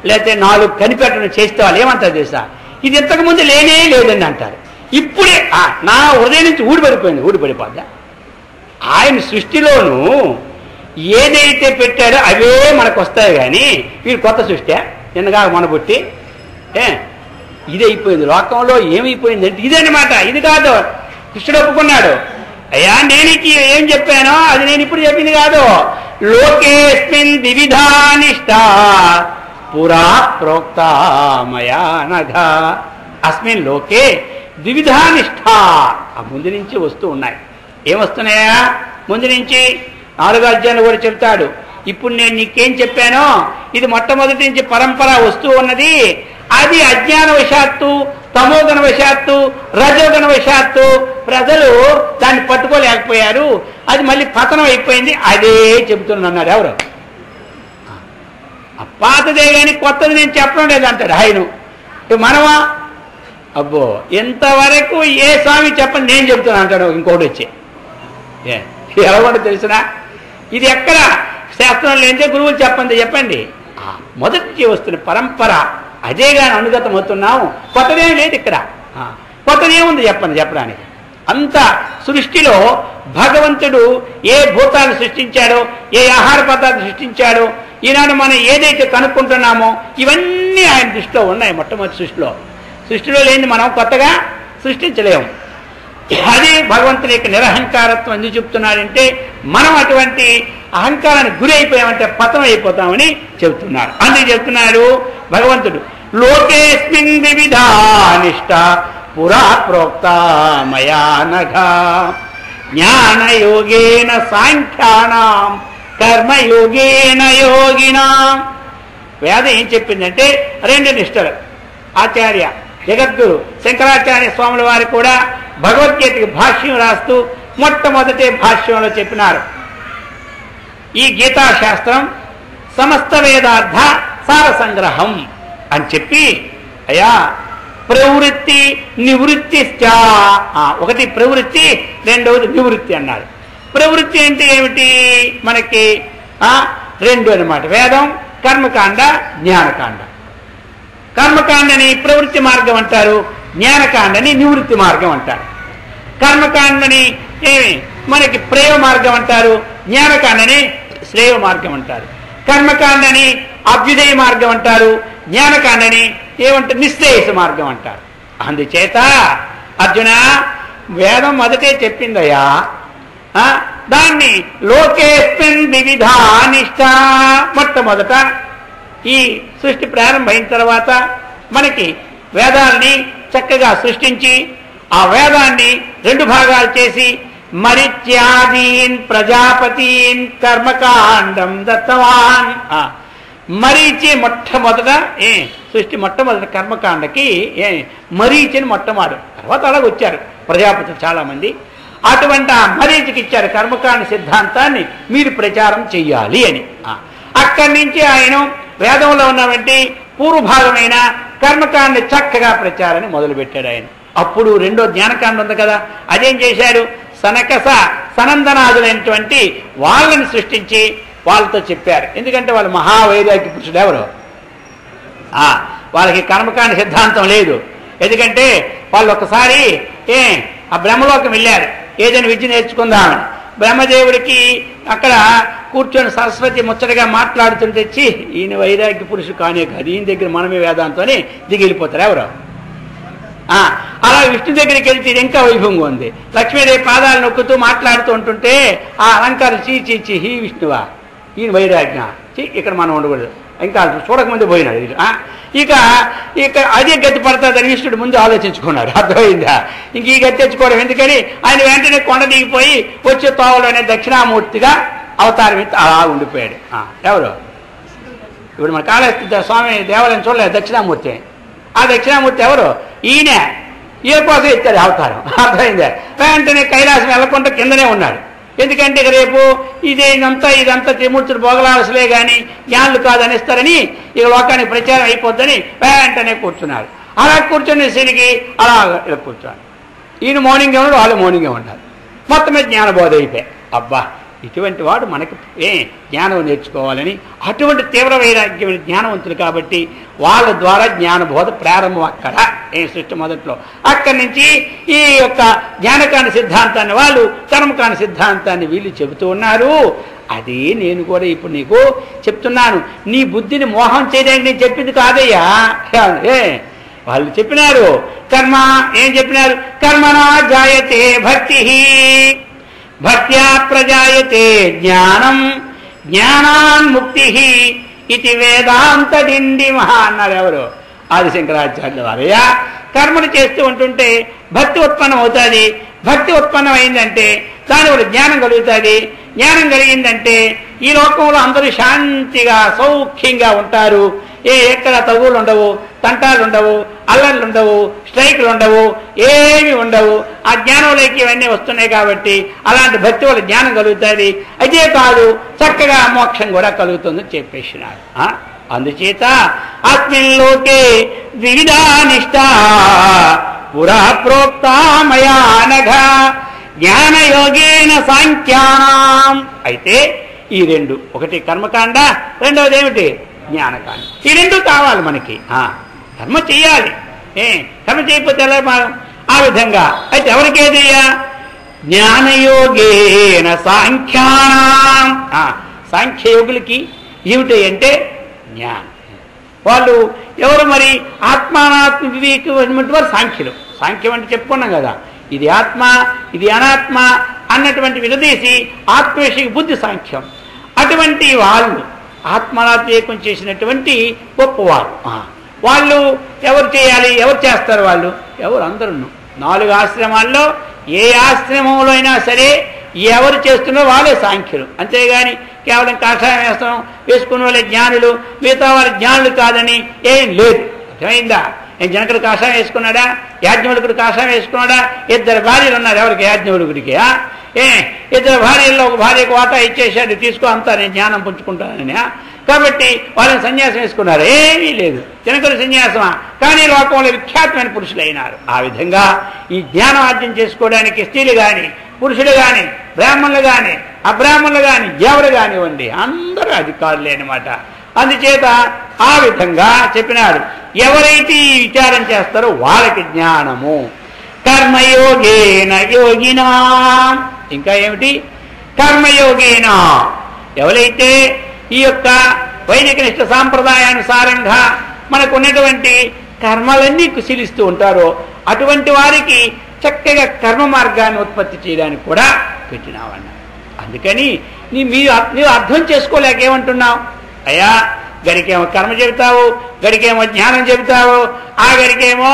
లేకపోతే 4 కనిపెట్టడం చేస్తే వాళ్ళు ఏమంటారు తెలుసా? ఇది ఇంతకుముందు లేనే లేదండి అంటారు. ఇప్పుడే నా హృదయం నుంచి ఊడిపడిపోద్దా? ఆయన సృష్టిలోనూ ఏదైతే పెట్టాడో అవే మనకు వస్తాయి. కానీ వీరు కొత్త సృష్టి నిన్నగా మనబుట్టి ఇది అయిపోయింది. లోకంలో ఏమైపోయింది అంటే ఇదన్నమాట. ఇది కాదు, కృష్ణుడు ఒప్పుకున్నాడు. అయ్యా నేను ఏం చెప్పానో అది నేను ఇప్పుడు చెప్పింది కాదు. లోకేస్మిన్ వివిధా నిష్ఠా పురా ప్రోక్త మయా నఘ. అస్మిన్ లోకే ద్విధా నిష్ఠా. ముందు నుంచి వస్తూ ఉన్నాయి. ఏమొస్తున్నాయా? ముందు నుంచి 4 అధ్యాయాలు కూడా చెప్తాడు. ఇప్పుడు నేను నీకేం చెప్పానో ఇది మొట్టమొదటి నుంచి పరంపర వస్తూ ఉన్నది. అది అజ్ఞాన వశాత్తు, తమోగణ వశాత్తు, రజోగణ వశాత్తు ప్రజలు దాన్ని పట్టుకోలేకపోయారు. అది మళ్ళీ పతనం అయిపోయింది. అదే చెబుతున్నాడు ఎవరు? పాతదే కానీ కొత్తది నేను చెప్పడం లేదు అంటాడు ఆయన. మనమా అబ్బో ఇంతవరకు ఏ స్వామి చెప్పండి నేను చెప్తున్నా అంటాడు ఇంకోటి వచ్చి. ఎవరు తెలిసినా ఇది ఎక్కడ శాస్త్రం లేదే గురువులు చెప్పండి. మొదటి వస్తున్న పరంపర అదే కానీ అనుగతం అవుతున్నాము. కొత్తదేం లేదు ఇక్కడ. కొత్తదేముంది చెప్పడానికి. అంత సృష్టిలో భగవంతుడు ఏ భూతాలు సృష్టించాడో, ఏ ఆహార పదార్థాలు సృష్టించాడో, ఈనాడు మనం ఏదైతే కనుక్కుంటున్నామో ఇవన్నీ ఆయన దృష్టిలో ఉన్నాయి. మొట్టమొదటి సృష్టిలో లేని మనం కొత్తగా సృష్టించలేము. అది భగవంతుని యొక్క నిరహంకారత్వం ఎందుకు చెప్తున్నాడంటే మనం అటువంటి అహంకారానికి గురి అయిపోయామంటే పతనం అయిపోతామని చెబుతున్నారు. అందుకు చెప్తున్నాడు భగవంతుడు. లోకేస్మిన్ వివిధా నిష్ఠా పురా ప్రోక్త మయా నఘ జ్ఞానయోగేన సాంఖ్యానాం కర్మయోగేన యోగినాం. వేదం ఏం చెప్పిందంటే 2 నిష్ఠలు. ఆచార్య జగద్గురు శంకరాచార్య స్వాముల వారు కూడా భగవద్గీతకి భాష్యం రాస్తూ మొట్టమొదటి భాష్యంలో చెప్పినారు. ఈ గీతాశాస్త్రం సమస్త వేదార్థ సార సంగ్రహం అని చెప్పి అయ్యా ప్రవృత్తి నివృత్తి ఒకటి ప్రవృత్తి, రెండవది నివృత్తి అన్నారు. ప్రవృత్తి అంటే ఏమిటి? మనకి 2 అన్నమాట. వేదం కర్మకాండ, జ్ఞానకాండ. కర్మకాండని ప్రవృత్తి మార్గం అంటారు, జ్ఞానకాండని నివృత్తి మార్గం అంటారు. కర్మకాండని మనకి ప్రేమ మార్గం అంటారు, జ్ఞానకాండని శ్రేయ మార్గం అంటారు. కర్మకాండని అభ్యుదయ మార్గం అంటారు, జ్ఞానకాండని ఏమంటారు? నిశ్రేయస మార్గం అంటారు. అందుచేత అర్జున వేదం మొదటే చెప్పిందయ్యా దాన్ని లోకేస్మిన్ వివిధా నిష్ఠా మొట్టమొదట ఈ సృష్టి ప్రారంభమైన తర్వాత మనకి వేదాల్ని చక్కగా సృష్టించి ఆ వేదాన్ని 2 భాగాలు చేసి మరీచ్యాదీన్ ప్రజాపతీన్ కర్మకాండం దత్తవాన్. మరీచి మొట్టమొదట సృష్టి మొట్టమొదటి కర్మకాండకి మరీచిని మొట్టమొదటి, తర్వాత అలాగ వచ్చారు ప్రజాపతులు చాలా మంది. అటువంటి ఆ మరీచికి ఇచ్చారు కర్మకాండ సిద్ధాంతాన్ని మీరు ప్రచారం చెయ్యాలి అని. అక్కడి నుంచి ఆయన వేదంలో ఉన్నటువంటి పూర్వభాగమైన కర్మకాండ చక్కగా ప్రచారాన్ని మొదలుపెట్టాడు ఆయన. అప్పుడు 2వ జ్ఞానకాండ ఉంది కదా, అదేం చేశాడు, సనకస సనందనాదులైనటువంటి వాళ్ళని సృష్టించి వాళ్ళతో చెప్పారు. ఎందుకంటే వాళ్ళు మహావైరాగ్య పురుషుడు ఎవరు, వాళ్ళకి కర్మకాండ సిద్ధాంతం లేదు. ఎందుకంటే వాళ్ళు ఒకసారి ఆ బ్రహ్మలోకం వెళ్ళారు ఏదైనా విద్య నేర్చుకుందామని. బ్రహ్మదేవుడికి అక్కడ కూర్చొని సరస్వతి ముచ్చటగా మాట్లాడుతుంటే ఈయన వైరాగ్య పురుషుడు కానే కాదు, ఈయన దగ్గర మనమే వేదాంతోనే దిగిలిపోతారు ఎవరు. అలా విష్ణు దగ్గరికి వెళ్తే ఇది ఇంకా వైభవంగా ఉంది. లక్ష్మీదేవి పాదాలు నొక్కుతూ మాట్లాడుతూ ఉంటుంటే ఆ అలంకారం చీ హీ విష్ణువా, ఈయన వైరాగ్య ఇక్కడ మనం ఉండకూడదు, ఇంకా చూడకముందే పోయినాడు. ఇక అదే గతి పడుతుందని విష్ణుడు ముందు ఆలోచించుకున్నాడు. అర్థమైందా? ఇంక ఈ గతి తెచ్చుకోవడం ఎందుకని ఆయన వెంటనే కొండ దిగిపోయి వచ్చే తోవలోనే దక్షిణామూర్తిగా అవతారం ఎత్తి అలా ఉండిపోయాడు. ఎవరు ఇప్పుడు మన కాళహస్తి స్వామి దేవాలయం చూడలేదు, దక్షిణామూర్తి. ఆ దక్షిణామూర్తి ఎవరు, ఈయన కోసం ఎత్తాడు అవతారం. అర్థమైందా? వెంటనే కైలాసం వెళ్ళకుండా కిందనే ఉన్నాడు. ఎందుకంటే రేపు ఇదంతా త్రిమూర్తులు భోగలాసలే కానీ జ్ఞానులు కాదనిస్తారని ఇక లోకానికి ప్రచారం అయిపోద్దని వెంటనే కూర్చున్నాడు. అలా కూర్చొని సిరికి అలా ఇలా కూర్చోండి. ఈయన మౌనంగా ఉన్నాడు, వాళ్ళు మౌనంగా ఉన్నారు. మొత్తమే జ్ఞానబోధ అయిపోయాయి. అబ్బా ఇటువంటి వాడు మనకి జ్ఞానం నేర్చుకోవాలని అటువంటి తీవ్ర వైరాగ్యమైన జ్ఞానవంతులు కాబట్టి వాళ్ళ ద్వారా జ్ఞానబోధ ప్రారంభం అక్కడ సృష్టి మొదట్లో. అక్కడి నుంచి ఈ యొక్క జ్ఞానకాండ సిద్ధాంతాన్ని వాళ్ళు కర్మకాండ సిద్ధాంతాన్ని వీళ్ళు చెబుతూ ఉన్నారు. అది నేను కూడా ఇప్పుడు నీకు చెప్తున్నాను. నీ బుద్ధిని మోహం చేయడానికి నేను చెప్పింది కాదయ్యా. వాళ్ళు చెప్పినారు కర్మ ఏం చెప్పినారు, కర్మనా జాయతే భక్తి, భక్త్యా ప్రజాయతే జ్ఞానం, జ్ఞానాన్ముక్తి ఇది వేదాంత డిండి మహా అన్నారు ఎవరు, ఆదిశంకరాచార్యుల వారయ్యా. కర్మను చేస్తూ ఉంటుంటే భక్తి ఉత్పన్నం అవుతుంది. భక్తి ఉత్పన్నం అయిందంటే దానివల్ల జ్ఞానం కలుగుతుంది. జ్ఞానం కలిగిందంటే ఈ లోకంలో అందరూ శాంతిగా సౌఖ్యంగా ఉంటారు. ఎక్కడ తగులు ఉండవు, తంటాలు ఉండవు, అల్లర్లు ఉండవు, స్ట్రైకులు ఉండవు, ఏమి ఉండవు. ఆ జ్ఞానంలోకి ఇవన్నీ వస్తున్నాయి కాబట్టి అలాంటి భక్తి వల్ల జ్ఞానం కలుగుతుంది. అదే కాదు చక్కగా మోక్షం కూడా కలుగుతుందని చెప్పేసినాడు. అందుచేత అస్మిన్లోకే ద్విధా పురా ప్రోక్తామయా నఘ జ్ఞానయోగేన సాంఖ్యానాం. అయితే ఈ 2, ఒకటి కర్మకాండ, రెండవది ఏమిటి జ్ఞానకాండ. ఈ 2 కావాలి మనకి. కర్మ చెయ్యాలి. కర్మ చేయకపోతే ఎలా మనం ఆ విధంగా. అయితే ఎవరికేదయ్యా, జ్ఞానయోగేన సాంఖ్యానాం. సాంఖ్యయోగులకి ఏమిటి అంటే జ్ఞానం. వాళ్ళు ఎవరు మరి, ఆత్మానాత్మ వివేకమైనటువంటి వారు సాంఖ్యులు. సాంఖ్యం అంటే చెప్పుకున్నాం కదా, ఇది ఆత్మ ఇది అనాత్మ అన్నటువంటి విడదీసి ఆత్మేషిక బుద్ధి సాంఖ్యం. అటువంటి వాళ్ళు ఆత్మనాత్మేకం చేసినటువంటి గొప్పవారు. వాళ్ళు ఎవరు చేయాలి, ఎవరు చేస్తారు, వాళ్ళు ఎవరు అందరూ 4 ఆశ్రమాల్లో ఏ ఆశ్రమంలో అయినా సరే ఎవరు చేస్తున్నారో వాళ్ళే సాంఖ్యులు. అంతేగాని కేవలం కాషాయం వేసుకున్న వాళ్ళే జ్ఞానులు, మిగతా వాళ్ళ జ్ఞానులు కాదని ఏం లేదు. అర్థమైందా? జనకుడు కాషాయం వేసుకున్నాడా, యాజ్ఞవల్కుడు కాషాయం వేసుకున్నాడా? 2 భార్యలు ఉన్నారు ఎవరికి, యాజ్ఞవల్కుడికి. 2 భార్యల్లో ఒక భార్యకు వాటా ఇచ్చేసాడు, తీసుకో అంతా నేను జ్ఞానం పుంజుకుంటానని. కాబట్టి వాళ్ళని సన్యాసం వేసుకున్నారు. ఏమీ లేదు, జనకుడు సన్యాసమా, కానీ లోకంలో విఖ్యాతమైన పురుషులు అయినారు. ఆ విధంగా ఈ జ్ఞానం ఆర్జన చేసుకోవడానికి స్త్రీలు కానీ పురుషులు కానీ బ్రాహ్మణులు కానీ అబ్రాహ్మణులు కానీ ఎవరు కానివ్వండి అందరూ అధికారులే అన్నమాట. అందుచేత ఆ విధంగా చెప్పినాడు. ఎవరైతే ఈ విచారం చేస్తారో వాళ్ళకి జ్ఞానము. కర్మయోగేన యోగినా, ఇంకా ఏమిటి, కర్మయోగేన ఎవరైతే ఈ యొక్క వైదిక నిష్ఠ సాంప్రదాయానుసారంగా మనకు ఉన్నటువంటి కర్మలన్నీ కుశలిస్తూ ఉంటారో అటువంటి వారికి చక్కగా కర్మ మార్గాన్ని ఉత్పత్తి చేయడానికి కూడా పెట్టినావన్నారు. అందుకని నీవు అర్థం చేసుకోలేక ఏమంటున్నావు, అయ్యా గడికేమో కర్మ చెబుతావు, గడికేమో జ్ఞానం చెబుతావు, ఆ గడికేమో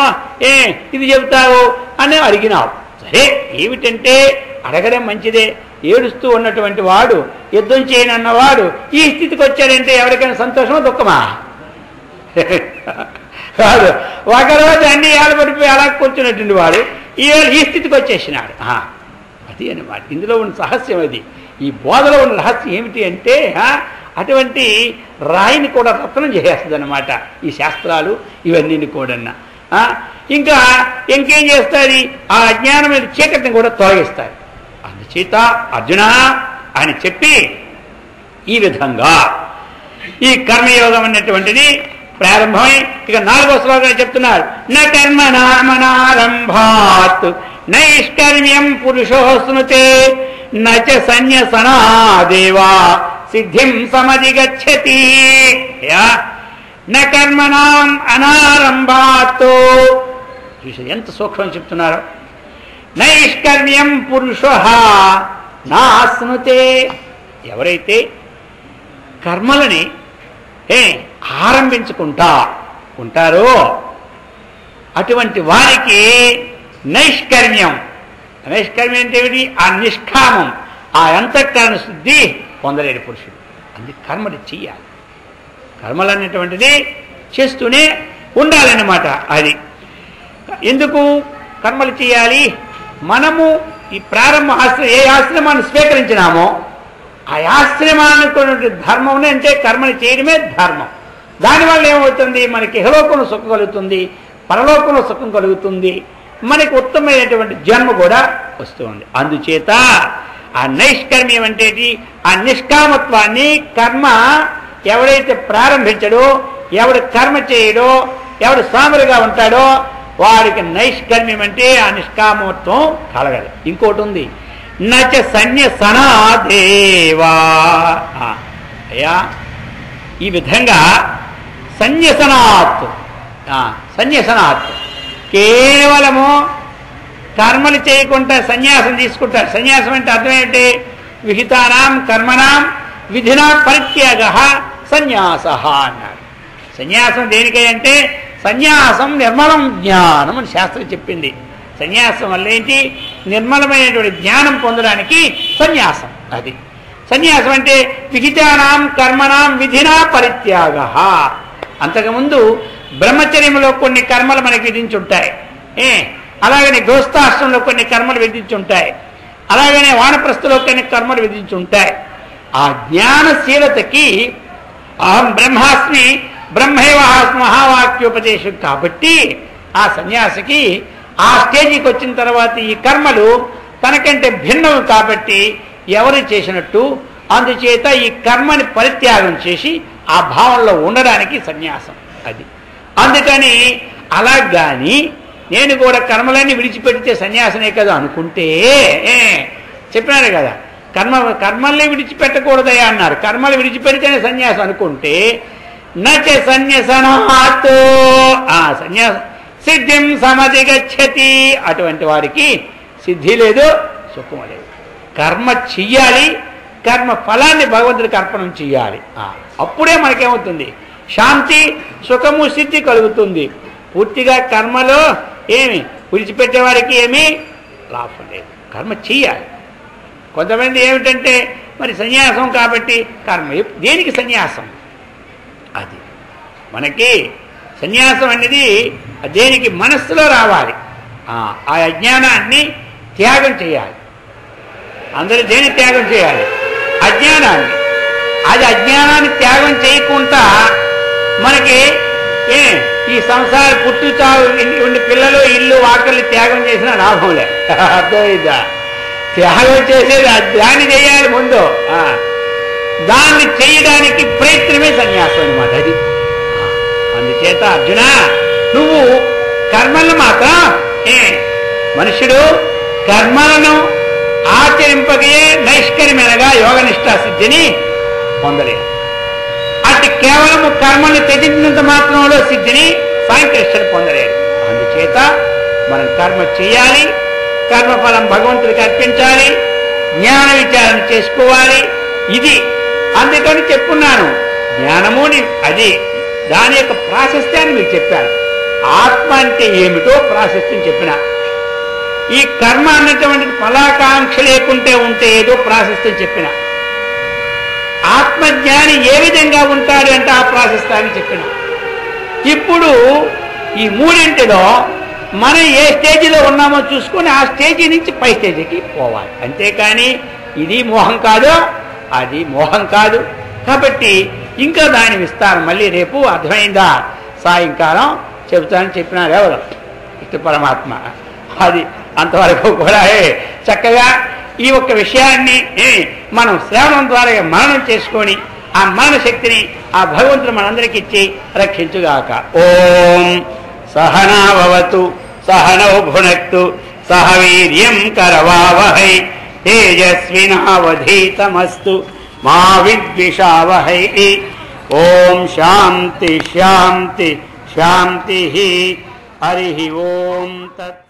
ఇది చెబుతావు అని అడిగినావు. సరే, ఏమిటంటే అడగడం మంచిదే. ఏడుస్తూ ఉన్నటువంటి వాడు, యుద్ధం చేయనన్నవాడు ఈ స్థితికి వచ్చాడంటే ఎవరికైనా సంతోషమా దుఃఖమా? కాదు. ఒకరోజు అన్ని ఏళ్ళబడిపోయి అలా కూర్చున్నటువంటి వాడు ఈ స్థితికి వచ్చేసినాడు. అది అన్నమాట ఇందులో ఉన్న రహస్యం. అది ఈ బోధలో ఉన్న రహస్యం ఏమిటి అంటే అటువంటి రాయిని కూడా రత్నం చేసేస్తుంది అన్నమాట ఈ శాస్త్రాలు ఇవన్నీ కూడా. ఇంకా ఇంకేం చేస్తుంది, ఆ అజ్ఞానమైన చీకటిని కూడా తొలగిస్తాయి. అందుచేత అర్జున అని చెప్పి ఈ విధంగా ఈ కర్మయోగం అన్నటువంటిది ప్రారంభమై ఇక 4వ శ్లోకం చెప్తున్నారు. న కర్మణామనారంభాత్ నైష్కర్మ్యం పురుషోస్నుతే నచ సన్యసనాదేవా సిద్ధిం సమధిగచ్చతి. న కర్మణాం అనారంభాత్, చూసి ఎంత సూక్ష్మం చెప్తున్నారు. నైష్కర్మ్యం పురుషః నాస్నుతే, ఎవరైతే కర్మలని ఆరంభించుకుంటా ఉంటారో అటువంటి వారికి నైష్కర్మ్యం. నైష్కర్మ్యం అంటే ఏమిటి? ఆ నిష్కామం, ఆ అంతఃకరణ శుద్ధి పొందలేడు పురుషుడు. అందుకే కర్మలు చెయ్యాలి. కర్మలు అనేటువంటిది చేస్తూనే ఉండాలన్నమాట. అది ఎందుకు కర్మలు చేయాలి? మనము ఈ ప్రారంభ ఏ ఆశ్రమాన్ని స్వీకరించినామో ఆ ఆశ్రమానికి ధర్మం అంటే కర్మలు చేయడమే ధర్మం. దానివల్ల ఏమవుతుంది, మనకి ఇహలోకంలో సుఖం కలుగుతుంది, పరలోకంలో సుఖం కలుగుతుంది, మనకి ఉత్తమమైనటువంటి జన్మ కూడా వస్తుంది. అందుచేత ఆ నైష్కర్మ్యం అంటే ఆ నిష్కామత్వాన్ని, కర్మ ఎవడైతే ప్రారంభించడో, ఎవడు కర్మ చేయడో, ఎవడు సామరుగా ఉంటాడో వాడికి నైష్కర్మ్యం అంటే ఆ నిష్కామత్వం కలగదు. ఇంకోటి ఉంది, నచ సన్యసనాదేవా. అయ్యా, ఈ విధంగా సన్యసనాత్ కేవలము కర్మలు చేయకుండా సన్యాసం తీసుకుంటారు. సన్యాసం అంటే అర్థం ఏంటి? విహితానాం కర్మణాం విధినా పరిత్యాగ సన్యాస అన్నారు. సన్యాసం దేనికై అంటే సన్యాసం నిర్మలం జ్ఞానం అని శాస్త్రం చెప్పింది. సన్యాసం వల్ల ఏంటి? నిర్మలమైనటువంటి జ్ఞానం పొందడానికి సన్యాసం. అది సన్యాసం అంటే విహితానాం కర్మణాం విధినా పరిత్యాగ. అంతకుముందు బ్రహ్మచర్యంలో కొన్ని కర్మలు మనకి విధించుంటాయి, అలాగనే గృహస్థాశ్రమంలో కొన్ని కర్మలు విధించుంటాయి, అలాగనే వానప్రస్థలో కొన్ని కర్మలు విధించుంటాయి. ఆ జ్ఞానశీలతకి అహం బ్రహ్మాస్మి బ్రహ్మైవాస్మి మహావాక్యోపదేశం కాబట్టి ఆ సన్యాసికి ఆ స్టేజీకి వచ్చిన తర్వాత ఈ కర్మలు తనకంటే భిన్నం కాబట్టి ఎవరు చేసినట్టు, అందుచేత ఈ కర్మని పరిత్యాగం చేసి ఆ భావంలో ఉండడానికి సన్యాసం. అది అందుకని అలాగాని నేను కూడా కర్మలన్నీ విడిచిపెడితే సన్యాసనే కదా అనుకుంటే, చెప్పినారు కదా కర్మల్ని విడిచిపెట్టకూడదయా అన్నారు. కర్మలు విడిచిపెడితేనే సన్యాసం అనుకుంటే నచ సన్యసనాత్ సన్యాస సిద్ధిం సమధిగచ్చతి. అటువంటి వారికి సిద్ధి లేదు, సుఖం లేదు. కర్మ చెయ్యాలి, కర్మ ఫలాన్ని భగవంతుడికి అర్పణం చెయ్యాలి. అప్పుడే మనకేమవుతుంది? శాంతి, సుఖము, సిద్ధి కలుగుతుంది. పూర్తిగా కర్మలో ఏమి విడిచిపెట్టే వారికి ఏమీ లాభం లేదు. కర్మ చెయ్యాలి. కొంతమంది ఏమిటంటే మరి సన్యాసం కాబట్టి కర్మ, దేనికి సన్యాసం? అది మనకి సన్యాసం అనేది దేనికి మనస్సులో రావాలి. ఆ అజ్ఞానాన్ని త్యాగం చేయాలి. అందరూ దేని త్యాగం చేయాలి? అజ్ఞానాన్ని. అది అజ్ఞానాన్ని త్యాగం చేయకుండా మనకి ఈ సంసార పుట్టు చావు ఉండి పిల్లలు ఇల్లు వాకళ్ళు త్యాగం చేసిన లాభంలే. అర్థమైందా? త్యాగం చేసేది దాన్ని చేయాలి ముందు. దాన్ని చేయడానికి ప్రయత్నమే సన్యాసం అన్నమాట. అది అందుచేత అర్జున, నువ్వు కర్మలను మాత్రం మనుషుడు కర్మలను ఆచరింపగే నైష్కర్యమైనగా యోగనిష్టా సిద్ధిని పొందలేదు. అటు కేవలము కర్మల్ని త్యజించినంత మాత్రంలో సిద్ధిని సాంకృష్ణుడు పొందలేడు. అందుచేత మనం కర్మ చేయాలి, కర్మఫలం భగవంతుడికి అర్పించాలి, జ్ఞాన విచారణ చేసుకోవాలి. ఇది అందుకని చెప్పున్నాను, జ్ఞానముని అది దాని యొక్క ప్రాశస్త్యాన్ని మీకు చెప్పాను. ఆత్మ అంటే ఏమిటో ప్రాశస్త్యం చెప్పిన. ఈ కర్మ అన్నటువంటిది ఫలాకాంక్ష లేకుంటే ఉంటే ఏదో ప్రాశస్త్యం చెప్పిన. ఆత్మజ్ఞాని ఏ విధంగా ఉంటాడు అంటే ఆ ప్రాశస్త్యాన్ని చెప్పిన. ఇప్పుడు ఈ మూడింటిలో మనం ఏ స్టేజిలో ఉన్నామో చూసుకొని ఆ స్టేజీ నుంచి పై స్టేజీకి పోవాలి. అంతేకాని ఇది మోహం కాదు, అది మోహం కాదు. కాబట్టి ఇంకా దాని విస్తారం మళ్ళీ రేపు అర్థమైందా సాయంకాలం చెబుతానని చెప్పినారు ఎవరు? ఇటు పరమాత్మ. అది అంతవరకు కూడా చక్కగా ఈ ఒక్క విషయాన్ని మనం శ్రవణం ద్వారా మననం చేసుకొని ఆ మరణ శక్తిని ఆ భగవంతుడు మనందరికి ఇచ్చి రక్షించుగాక. ఓం సహనావతు సహనౌ భునక్తు సహ వీర్యం కరవావహై తేజస్వినావధీతమస్తు మా విద్విషావహై. ఓం శాంతి శాంతి శాంతి. హరి ఓం తత్.